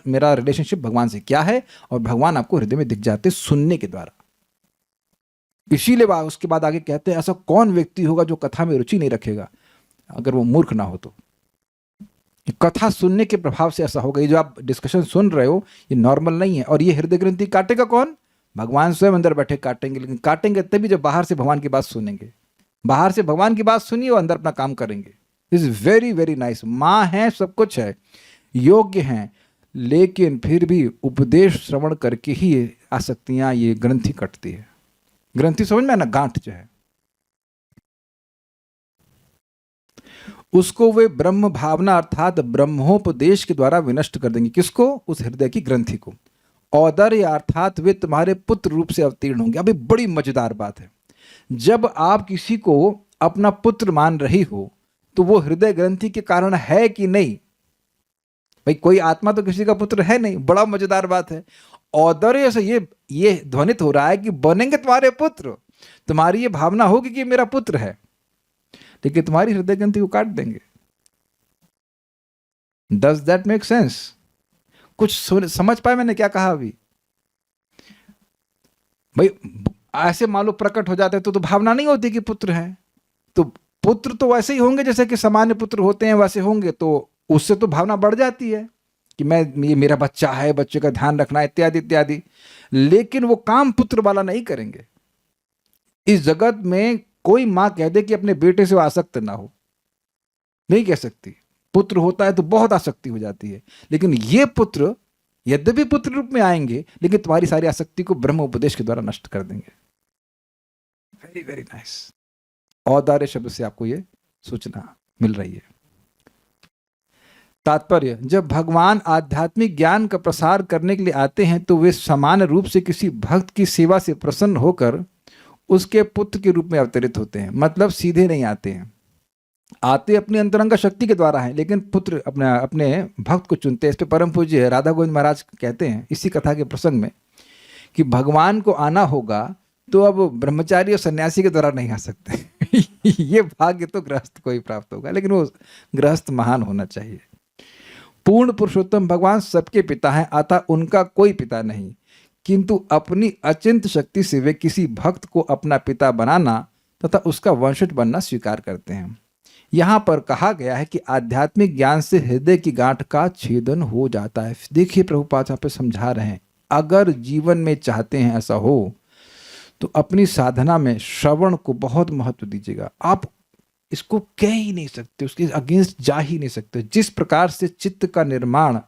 मेरा रिलेशनशिप भगवान से क्या है, और भगवान आपको हृदय में दिख जाते सुनने के द्वारा। इसीलिए उसके बाद आगे कहते हैं, ऐसा कौन व्यक्ति होगा जो कथा में रुचि नहीं रखेगा, अगर वो मूर्ख ना हो तो। कथा सुनने के प्रभाव से ऐसा होगा। ये जो आप डिस्कशन सुन रहे हो, ये नॉर्मल नहीं है। और ये हृदय ग्रंथि काटेगा कौन? भगवान स्वयं अंदर बैठे काटेंगे, लेकिन काटेंगे तभी जब बाहर से भगवान की बात सुनेंगे। बाहर से भगवान की बात सुनिए और अंदर अपना काम करेंगे। Is very very nice. माँ है, सब कुछ है, योग्य हैं, लेकिन फिर भी उपदेश श्रवण करके ही आसक्तियां, ये ग्रंथि कटती है। ग्रंथि समझ में ना, गांठ जो है, उसको वे ब्रह्म भावना अर्थात ब्रह्मोपदेश के द्वारा विनष्ट कर देंगे। किसको? उस हृदय की ग्रंथि को। औदर्य अर्थात वे तुम्हारे पुत्र रूप से अवतीर्ण होंगे। अभी बड़ी मजेदार बात है, जब आप किसी को अपना पुत्र मान रही हो तो वो हृदय ग्रंथि के कारण है कि नहीं? भाई कोई आत्मा तो किसी का पुत्र है नहीं। बड़ा मजेदार बात है। औदर्य से ये ध्वनित हो रहा है कि बनेंगे तुम्हारे पुत्र, तुम्हारी ये भावना होगी कि मेरा पुत्र है, लेकिन तुम्हारी हृदय ग्रंथि को काट देंगे। Does that make sense? कुछ समझ पाए मैंने क्या कहा अभी? भाई ऐसे मान लो प्रकट हो जाते तो भावना नहीं होती कि पुत्र है। तो पुत्र तो वैसे ही होंगे जैसे कि सामान्य पुत्र होते हैं, वैसे होंगे, तो उससे तो भावना बढ़ जाती है कि ये मेरा बच्चा है, बच्चे का ध्यान रखना इत्यादि इत्यादि। लेकिन वो काम पुत्र वाला नहीं करेंगे। इस जगत में कोई मां कह दे कि अपने बेटे से वो आसक्त ना हो, नहीं कह सकती। पुत्र होता है तो बहुत आसक्ति हो जाती है, लेकिन ये पुत्र यद्यपि पुत्र रूप में आएंगे, लेकिन तुम्हारी सारी आसक्ति को ब्रह्म उपदेश के द्वारा नष्ट कर देंगे। Very very nice. औदार्य शब्द से आपको ये सूचना मिल रही है। तात्पर्य, जब भगवान आध्यात्मिक ज्ञान का प्रसार करने के लिए आते हैं तो वे समान रूप से किसी भक्त की सेवा से प्रसन्न होकर उसके पुत्र के रूप में अवतरित होते हैं। मतलब सीधे नहीं आते हैं, आते अपनी अंतरंग शक्ति के द्वारा हैं, लेकिन पुत्र अपने अपने भक्त को चुनते हैं। इस पे परम पूज्य राधा गोविंद महाराज कहते हैं इसी कथा के प्रसंग में कि भगवान को आना होगा तो अब ब्रह्मचारी और सन्यासी के द्वारा नहीं आ सकते। ये भाग्य तो गृहस्थ को ही प्राप्त होगा, लेकिन वो गृहस्थ महान होना चाहिए। पूर्ण पुरुषोत्तम भगवान सबके पिता हैं, अतः उनका कोई पिता नहीं, किंतु अपनी अचिंत शक्ति से वे किसी भक्त को अपना पिता बनाना तथा उसका वंशज बनना स्वीकार करते हैं। यहाँ पर कहा गया है कि आध्यात्मिक ज्ञान से हृदय की गांठ का छेदन हो जाता है। देखिए प्रभुपाद यहाँ पे समझा रहे हैं, अगर जीवन में चाहते हैं ऐसा हो तो अपनी साधना में श्रवण को बहुत महत्व दीजिएगा। आप इसको कह ही नहीं सकते, उसके अगेंस्ट जा ही नहीं सकते। जिस प्रकार से चित्त का निर्माण,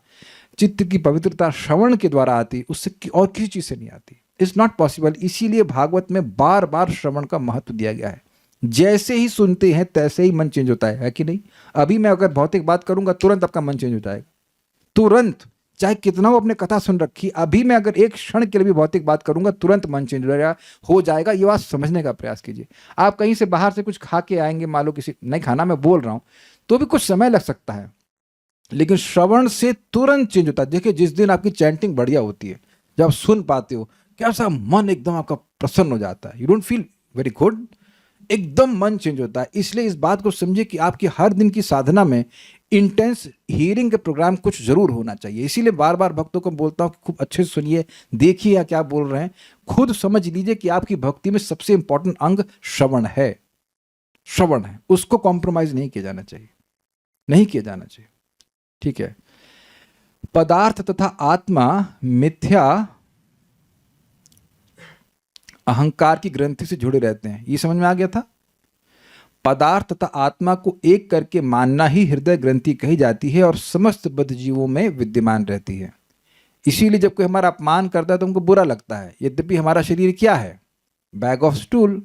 चित्त की पवित्रता श्रवण के द्वारा आती, उससे और किसी चीज से नहीं आती। It's not possible. इसीलिए भागवत में बार बार श्रवण का महत्व दिया गया है। जैसे ही सुनते हैं तैसे ही मन चेंज होता है कि नहीं? अभी मैं अगर भौतिक बात करूंगा तुरंत आपका मन चेंज हो जाएगा, तुरंत, चाहे कितना वो अपने कथा सुन रखी। अभी मैं अगर एक क्षण के लिए भी भौतिक बात करूंगा तुरंत मन चेंज हो जाएगा। ये बात समझने का प्रयास कीजिए। आप कहीं से बाहर से कुछ खा के आएंगे, मान लो किसी, नहीं खाना मैं बोल रहा हूं, तो भी कुछ समय लग सकता है, लेकिन श्रवण से तुरंत चेंज होता है। देखिए जिस दिन आपकी चैंटिंग बढ़िया होती है, जब आप सुन पाते हो, कैसा मन एकदम आपका प्रसन्न हो जाता है। You don't feel very good, एकदम मन चेंज होता है। इसलिए इस बात को समझिए कि आपकी हर दिन की साधना में इंटेंस हियरिंग के प्रोग्राम कुछ जरूर होना चाहिए। इसीलिए बार बार भक्तों को बोलता हूं कि खूब अच्छे से सुनिए, देखिए या क्या बोल रहे हैं, खुद समझ लीजिए कि आपकी भक्ति में सबसे इंपॉर्टेंट अंग श्रवण है। श्रवण है, उसको कॉम्प्रोमाइज नहीं किया जाना चाहिए, नहीं किया जाना चाहिए। ठीक है। पदार्थ तथा आत्मा मिथ्या अहंकार की ग्रंथि से जुड़े रहते हैं, ये समझ में आ गया था। पदार्थ तथा आत्मा को एक करके मानना ही हृदय ग्रंथि कही जाती है और समस्त बद्ध जीवों में विद्यमान रहती है। इसीलिए जब कोई हमारा अपमान करता है तो हमको बुरा लगता है। यद्यपि हमारा शरीर क्या है? Bag of stool.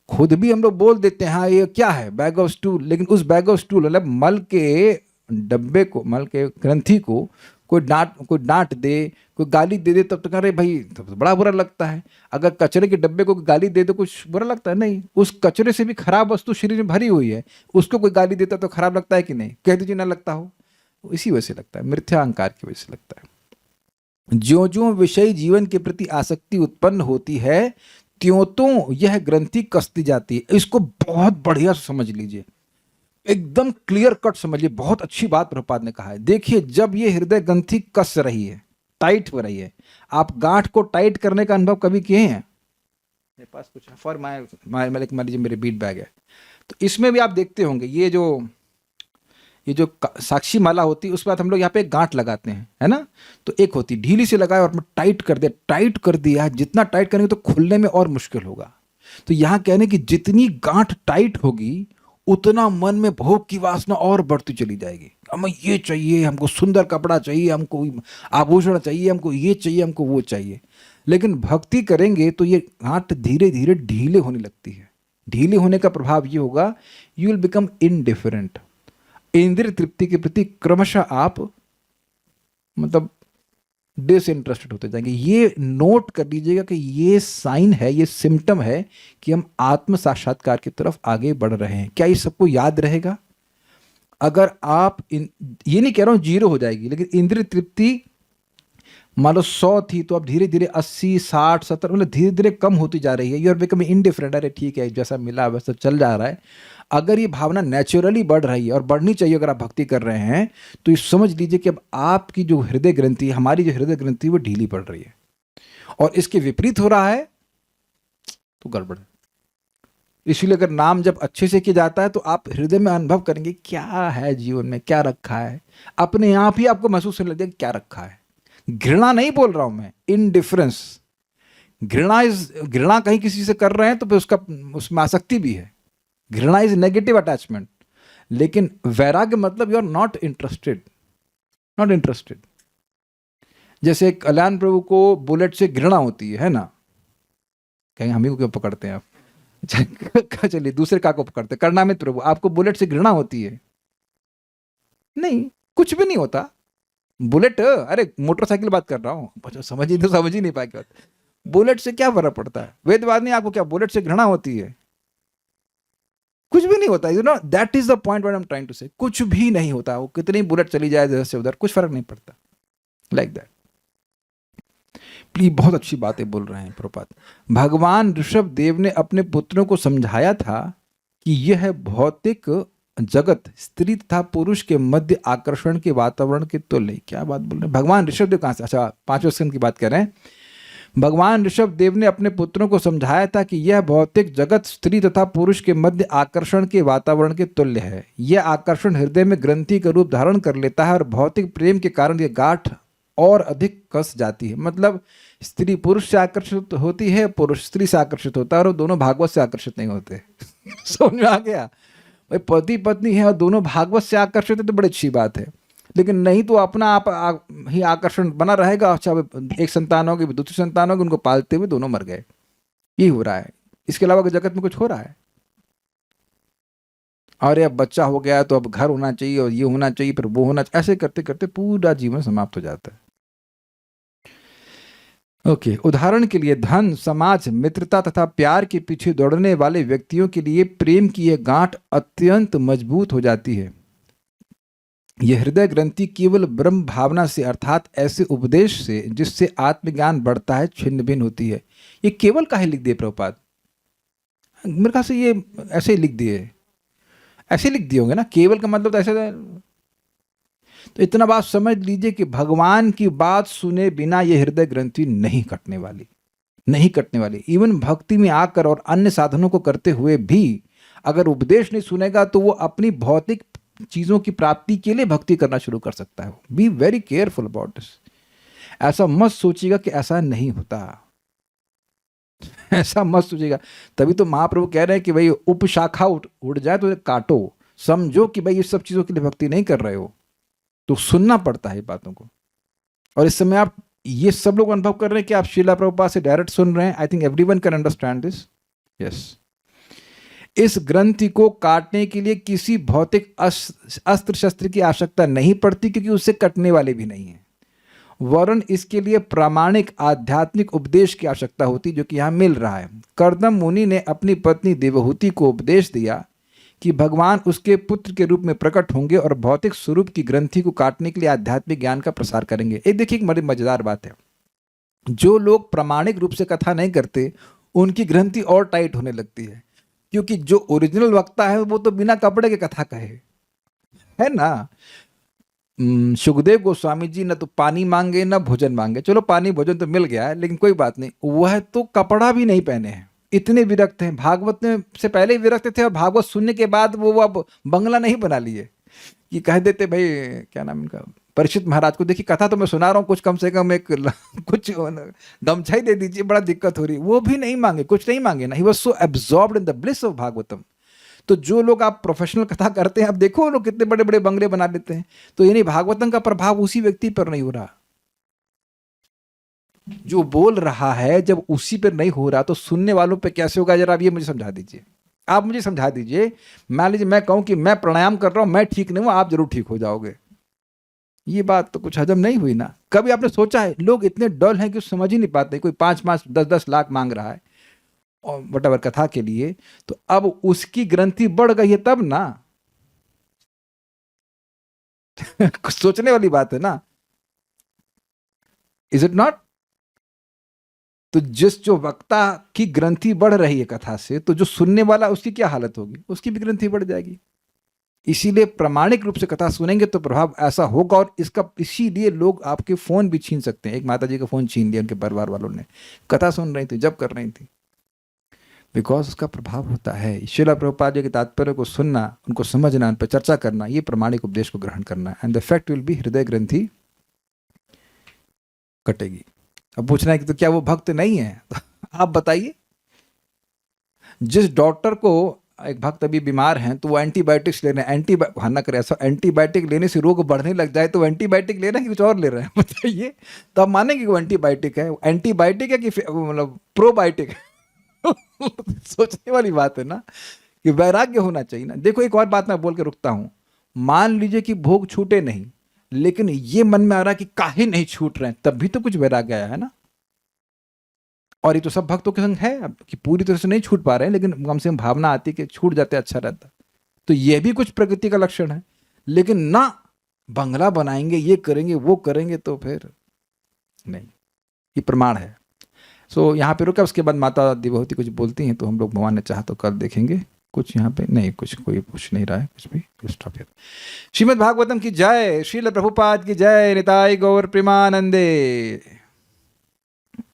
खुद भी हम लोग बोल देते हैं हाँ ये क्या है, बैग ऑफ स्टूल, लेकिन उस बैग ऑफ स्टूल मतलब मल के डब्बे को, मल के ग्रंथि को कोई डांट दे, कोई गाली दे दे, तब तो कह रहे भाई तब तो बड़ा बुरा लगता है। अगर कचरे के डब्बे को गाली दे दे कुछ बुरा लगता है? नहीं। उस कचरे से भी खराब वस्तु शरीर में भरी हुई है, उसको कोई गाली देता तो खराब लगता है कि नहीं? कह दीजिए ना लगता हो। इसी वजह से लगता है, मिथ्या अहंकार की वजह से लगता है। ज्यों ज्यों विषय जीवन के प्रति आसक्ति उत्पन्न होती है त्यों तो यह ग्रंथि कसती जाती है। इसको बहुत बढ़िया से समझ लीजिए, एकदम क्लियर कट समझिए। बहुत अच्छी बात प्रभुपाद ने कहा है। देखिए जब ये हृदय ग्रंथि कस रही है, टाइट हो रही है, आप गांठ को टाइट करने का अनुभव कभी किए हैं? मेरे पास कुछ फॉर मान लीजिए मेरे बीट बैग है, तो इसमें भी आप देखते होंगे ये जो साक्षी माला होती है, उसके बाद हम लोग यहाँ पे एक गांठ लगाते हैं, है ना? तो एक होती ढीली से लगाए और टाइट कर दिया, जितना टाइट करेंगे तो खुलने में और मुश्किल होगा। तो यहाँ कहने की जितनी गांठ टाइट होगी उतना मन में भोग की वासना और बढ़ती चली जाएगी। हमें ये चाहिए, हमको सुंदर कपड़ा चाहिए, हमको आभूषण चाहिए, हमको ये चाहिए, हमको वो चाहिए। लेकिन भक्ति करेंगे तो ये गांठ धीरे धीरे ढीले होने लगती है। ढीले होने का प्रभाव ये होगा, यू विल बिकम इनडिफरेंट। इंद्रिय तृप्ति के प्रति क्रमशः आप मतलब डिसइंटरेस्टेड होते जाएंगे। ये नोट कर लीजिएगा कि ये साइन है, ये सिम्टम है कि हम आत्म साक्षात्कार की तरफ आगे बढ़ रहे हैं। क्या ये सबको याद रहेगा? अगर आप ये नहीं कह रहा हूं जीरो हो जाएगी, लेकिन इंद्रिय तृप्ति मान लो 100 थी तो अब धीरे धीरे 80, 60, 70 मतलब धीरे धीरे कम होती जा रही है। You are becoming indifferent. अरे ठीक है, जैसा मिला वैसा चल जा रहा है। अगर ये भावना नेचुरली बढ़ रही है और बढ़नी चाहिए, अगर आप भक्ति कर रहे हैं, तो ये समझ लीजिए कि अब आपकी जो हृदय ग्रंथि, हमारी जो हृदय ग्रंथि, वो ढीली पड़ रही है और इसके विपरीत हो रहा है तो गड़बड़ है। इसलिए अगर नाम जब अच्छे से किया जाता है तो आप हृदय में अनुभव करेंगे क्या है जीवन में, क्या रखा है। अपने आप ही आपको महसूस होने लगेगा क्या रखा है। घृणा नहीं बोल रहा हूं मैं, इनडिफरेंस। घृणा कहीं किसी से कर रहे हैं तो फिर उसमें आसक्ति भी है। घृणा इज नेगेटिव अटैचमेंट। लेकिन वैराग्य मतलब यू आर नॉट इंटरेस्टेड। जैसे कल्याण प्रभु को बुलेट से घृणा होती है ना? कहीं हम ही को क्यों पकड़ते हैं आप? चलिए दूसरे का को पकड़ते। करुणामृत प्रभु, आपको बुलेट से घृणा होती है? नहीं, कुछ भी नहीं होता। बुलेट, अरे मोटरसाइकिल बात कर रहा हूं, समझ ही नहीं पाएगी बात। बुलेट से क्या फर्क पड़ता है? वेदवाद नहीं, आपको क्या बुलेट से घृणा होती है? कुछ भी नहीं होता, you know, that is the point what I am trying to say. कुछ भी नहीं होता, वो कितनी बुलेट चली जाए इधर से उधर, कुछ फर्क नहीं पड़ता, लाइक दैट। प्लीज, बहुत अच्छी बातें बोल रहे हैं प्रभुपाद। भगवान ऋषभ देव ने अपने पुत्रों को समझाया था कि यह भौतिक जगत स्त्री तथा पुरुष के मध्य आकर्षण के वातावरण के तुल्य। क्या बात बोल रहे हैं भगवान ऋषभ देव? कहाँ से? अच्छा, 5वें स्कंद की बात कर रहे हैं। भगवान ऋषभ देव ने अपने पुत्रों को समझाया था कि यह भौतिक जगत स्त्री तथा पुरुष के मध्य आकर्षण के वातावरण के तुल्य है। यह आकर्षण हृदय में ग्रंथि का रूप धारण कर लेता है और भौतिक प्रेम के कारण यह गांठ और अधिक कस जाती है। मतलब स्त्री पुरुष से आकर्षित होती है, पुरुष स्त्री से आकर्षित होता है, और दोनों भागवत से आकर्षित नहीं होते। समझ में आ गया? भाई पति पत्नी है और दोनों भागवत से आकर्षित है तो बड़ी अच्छी बात है, लेकिन नहीं तो अपना आप ही आकर्षण बना रहेगा। अच्छा, एक संतान होगी, दूसरी संतान होगी, उनको पालते हुए दोनों मर गए, यही हो रहा है। इसके अलावा जगत में कुछ हो रहा है? और अब बच्चा हो गया तो अब घर होना चाहिए और ये होना चाहिए, फिर वो होना चाहिए, ऐसे करते करते पूरा जीवन समाप्त हो जाता है। ओके, उदाहरण के लिए धन, समाज, मित्रता तथा प्यार के पीछे दौड़ने वाले व्यक्तियों के लिए प्रेम की यह गांठ अत्यंत मजबूत हो जाती है। यह हृदय ग्रंथि केवल ब्रह्म भावना से, अर्थात ऐसे उपदेश से जिससे आत्मज्ञान बढ़ता है, छिन्न भिन्न होती है। ये केवल काहे लिख दिए प्रभुपाद? मेरे ख्याल से ये ऐसे ही लिख दिए, ऐसे लिख दिए होंगे ना। केवल का मतलब तो ऐसे, तो इतना बात समझ लीजिए कि भगवान की बात सुने बिना यह हृदय ग्रंथि नहीं कटने वाली, नहीं कटने वाली। इवन भक्ति में आकर और अन्य साधनों को करते हुए भी अगर उपदेश नहीं सुनेगा तो वो अपनी भौतिक चीजों की प्राप्ति के लिए भक्ति करना शुरू कर सकता है। Be very careful about this. ऐसा मत सोचिएगा कि ऐसा नहीं होता, ऐसा मत सोचिएगा। तभी तो महाप्रभु कह रहे हैं कि भाई उपशाखा उड़ जाए तो काटो, समझो कि भाई ये सब चीजों के लिए भक्ति नहीं कर रहे हो, तो सुनना पड़ता है बातों को। और इस समय आप ये सब लोग अनुभव कर रहे हैं कि आप श्रीला प्रभुपाद से डायरेक्ट सुन रहे हैं। I think everyone can understand this. Yes, इस ग्रंथि को काटने के लिए किसी भौतिक अस्त्र शस्त्र की आवश्यकता नहीं पड़ती, क्योंकि उससे कटने वाले भी नहीं है। वरन इसके लिए प्रामाणिक आध्यात्मिक उपदेश की आवश्यकता होती, जो कि यहाँ मिल रहा है। कर्दम मुनि ने अपनी पत्नी देवहूति को उपदेश दिया कि भगवान उसके पुत्र के रूप में प्रकट होंगे और भौतिक स्वरूप की ग्रंथि को काटने के लिए आध्यात्मिक ज्ञान का प्रसार करेंगे। एक देखिए, एक बड़ी मजेदार बात है। जो लोग प्रामाणिक रूप से कथा नहीं करते, उनकी ग्रंथि और टाइट होने लगती है, क्योंकि जो ओरिजिनल वक्ता है वो तो बिना कपड़े के कथा कहे, है ना। सुखदेव गोस्वामी जी न तो पानी मांगे न भोजन मांगे। चलो, पानी भोजन तो मिल गया है, लेकिन कोई बात नहीं, वह तो कपड़ा भी नहीं पहने हैं, इतने विरक्त हैं। भागवत में से पहले ही विरक्त थे, और भागवत सुनने के बाद वो अब बंगला नहीं बना लिए कि कह देते भाई, क्या नाम इनका, परीक्षित महाराज को, देखिए कथा तो मैं सुना रहा हूँ, कुछ कम से कम एक कुछ गमछा ही दे दीजिए, बड़ा दिक्कत हो रही। वो भी नहीं मांगे, कुछ नहीं मांगे ना। He was so absorbed in the bliss of Bhagavatam. तो जो लोग आप प्रोफेशनल कथा करते हैं, अब देखो लोग कितने बड़े बड़े बंगले बना लेते हैं। तो यानी भागवतम का प्रभाव उसी व्यक्ति पर नहीं हो रहा जो बोल रहा है। जब उसी पर नहीं हो रहा तो सुनने वालों पे कैसे होगा? जरा आप ये मुझे समझा दीजिए, आप मुझे समझा दीजिए। मान लीजिए मैं कहूं कि मैं प्राणायाम कर रहा हूं, मैं ठीक नहीं हूं, आप जरूर ठीक हो जाओगे। ये बात तो कुछ हजम नहीं हुई ना। कभी आपने सोचा है? लोग इतने डल हैं कि समझ ही नहीं पाते। कोई 5-5, 10-10 लाख मांग रहा है और वटएवर कथा के लिए, तो अब उसकी ग्रंथि बढ़ गई है तब ना। कुछ सोचने वाली बात है ना, इज इट नॉट? तो जो वक्ता की ग्रंथि बढ़ रही है कथा से, तो जो सुनने वाला उसकी क्या हालत होगी? उसकी भी ग्रंथि बढ़ जाएगी। इसीलिए प्रामाणिक रूप से कथा सुनेंगे तो प्रभाव ऐसा होगा। और इसका इसीलिए लोग आपके फोन भी छीन सकते हैं। एक माता जी का फोन छीन लिया उनके परिवार वालों ने, कथा सुन रही थी, जब कर रही थी, बिकॉज उसका प्रभाव होता है। श्रीला प्रभुपाद जी के तात्पर्य को सुनना, उनको समझना, उन पर चर्चा करना, ये प्रामाणिक उपदेश को ग्रहण करना। And the effect will be हृदय ग्रंथि कटेगी। अब पूछना है कि तो क्या वो भक्त नहीं है? तो आप बताइए। जिस डॉक्टर को, एक भक्त अभी बीमार हैं तो वो एंटीबायोटिक्स ले रहे हैं, एंटीबायोटिक लेने से रोग बढ़ने लग जाए तो एंटीबायोटिक ले रहे हैं कि कुछ और ले रहे हैं? बताइए, तो आप मानेंगे कि वो एंटीबायोटिक है? एंटीबायोटिक है कि मतलब प्रोबायोटिक है? सोचने वाली बात है ना, कि वैराग्य होना चाहिए ना। देखो, एक और बात मैं बोल के रुकता हूं। मान लीजिए कि भोग छूटे नहीं, लेकिन ये मन में आ रहा है कि काहे नहीं छूट रहे हैं, तब भी तो कुछ वैराग्य आया है ना। और ये तो सब भक्तों के संग है, अब कि पूरी तरह से नहीं छूट पा रहे हैं, लेकिन कम से कम भावना आती है कि छूट जाते अच्छा रहता। तो ये भी कुछ प्रकृति का लक्षण है। लेकिन ना बंगला बनाएंगे, ये करेंगे, वो करेंगे, तो फिर नहीं, ये प्रमाण है। सो यहाँ पे रुका, उसके बाद माता दिव्यवती कुछ बोलती हैं, तो हम लोग भगवान ने चाहा तो कल देखेंगे। कुछ यहाँ पे नहीं, कुछ कोई पूछ नहीं रहा है कुछ भी। Stop here. श्रीमद् भागवतम की जय, श्रील प्रभुपाद की जय, निताय गौर प्रेमानंदे।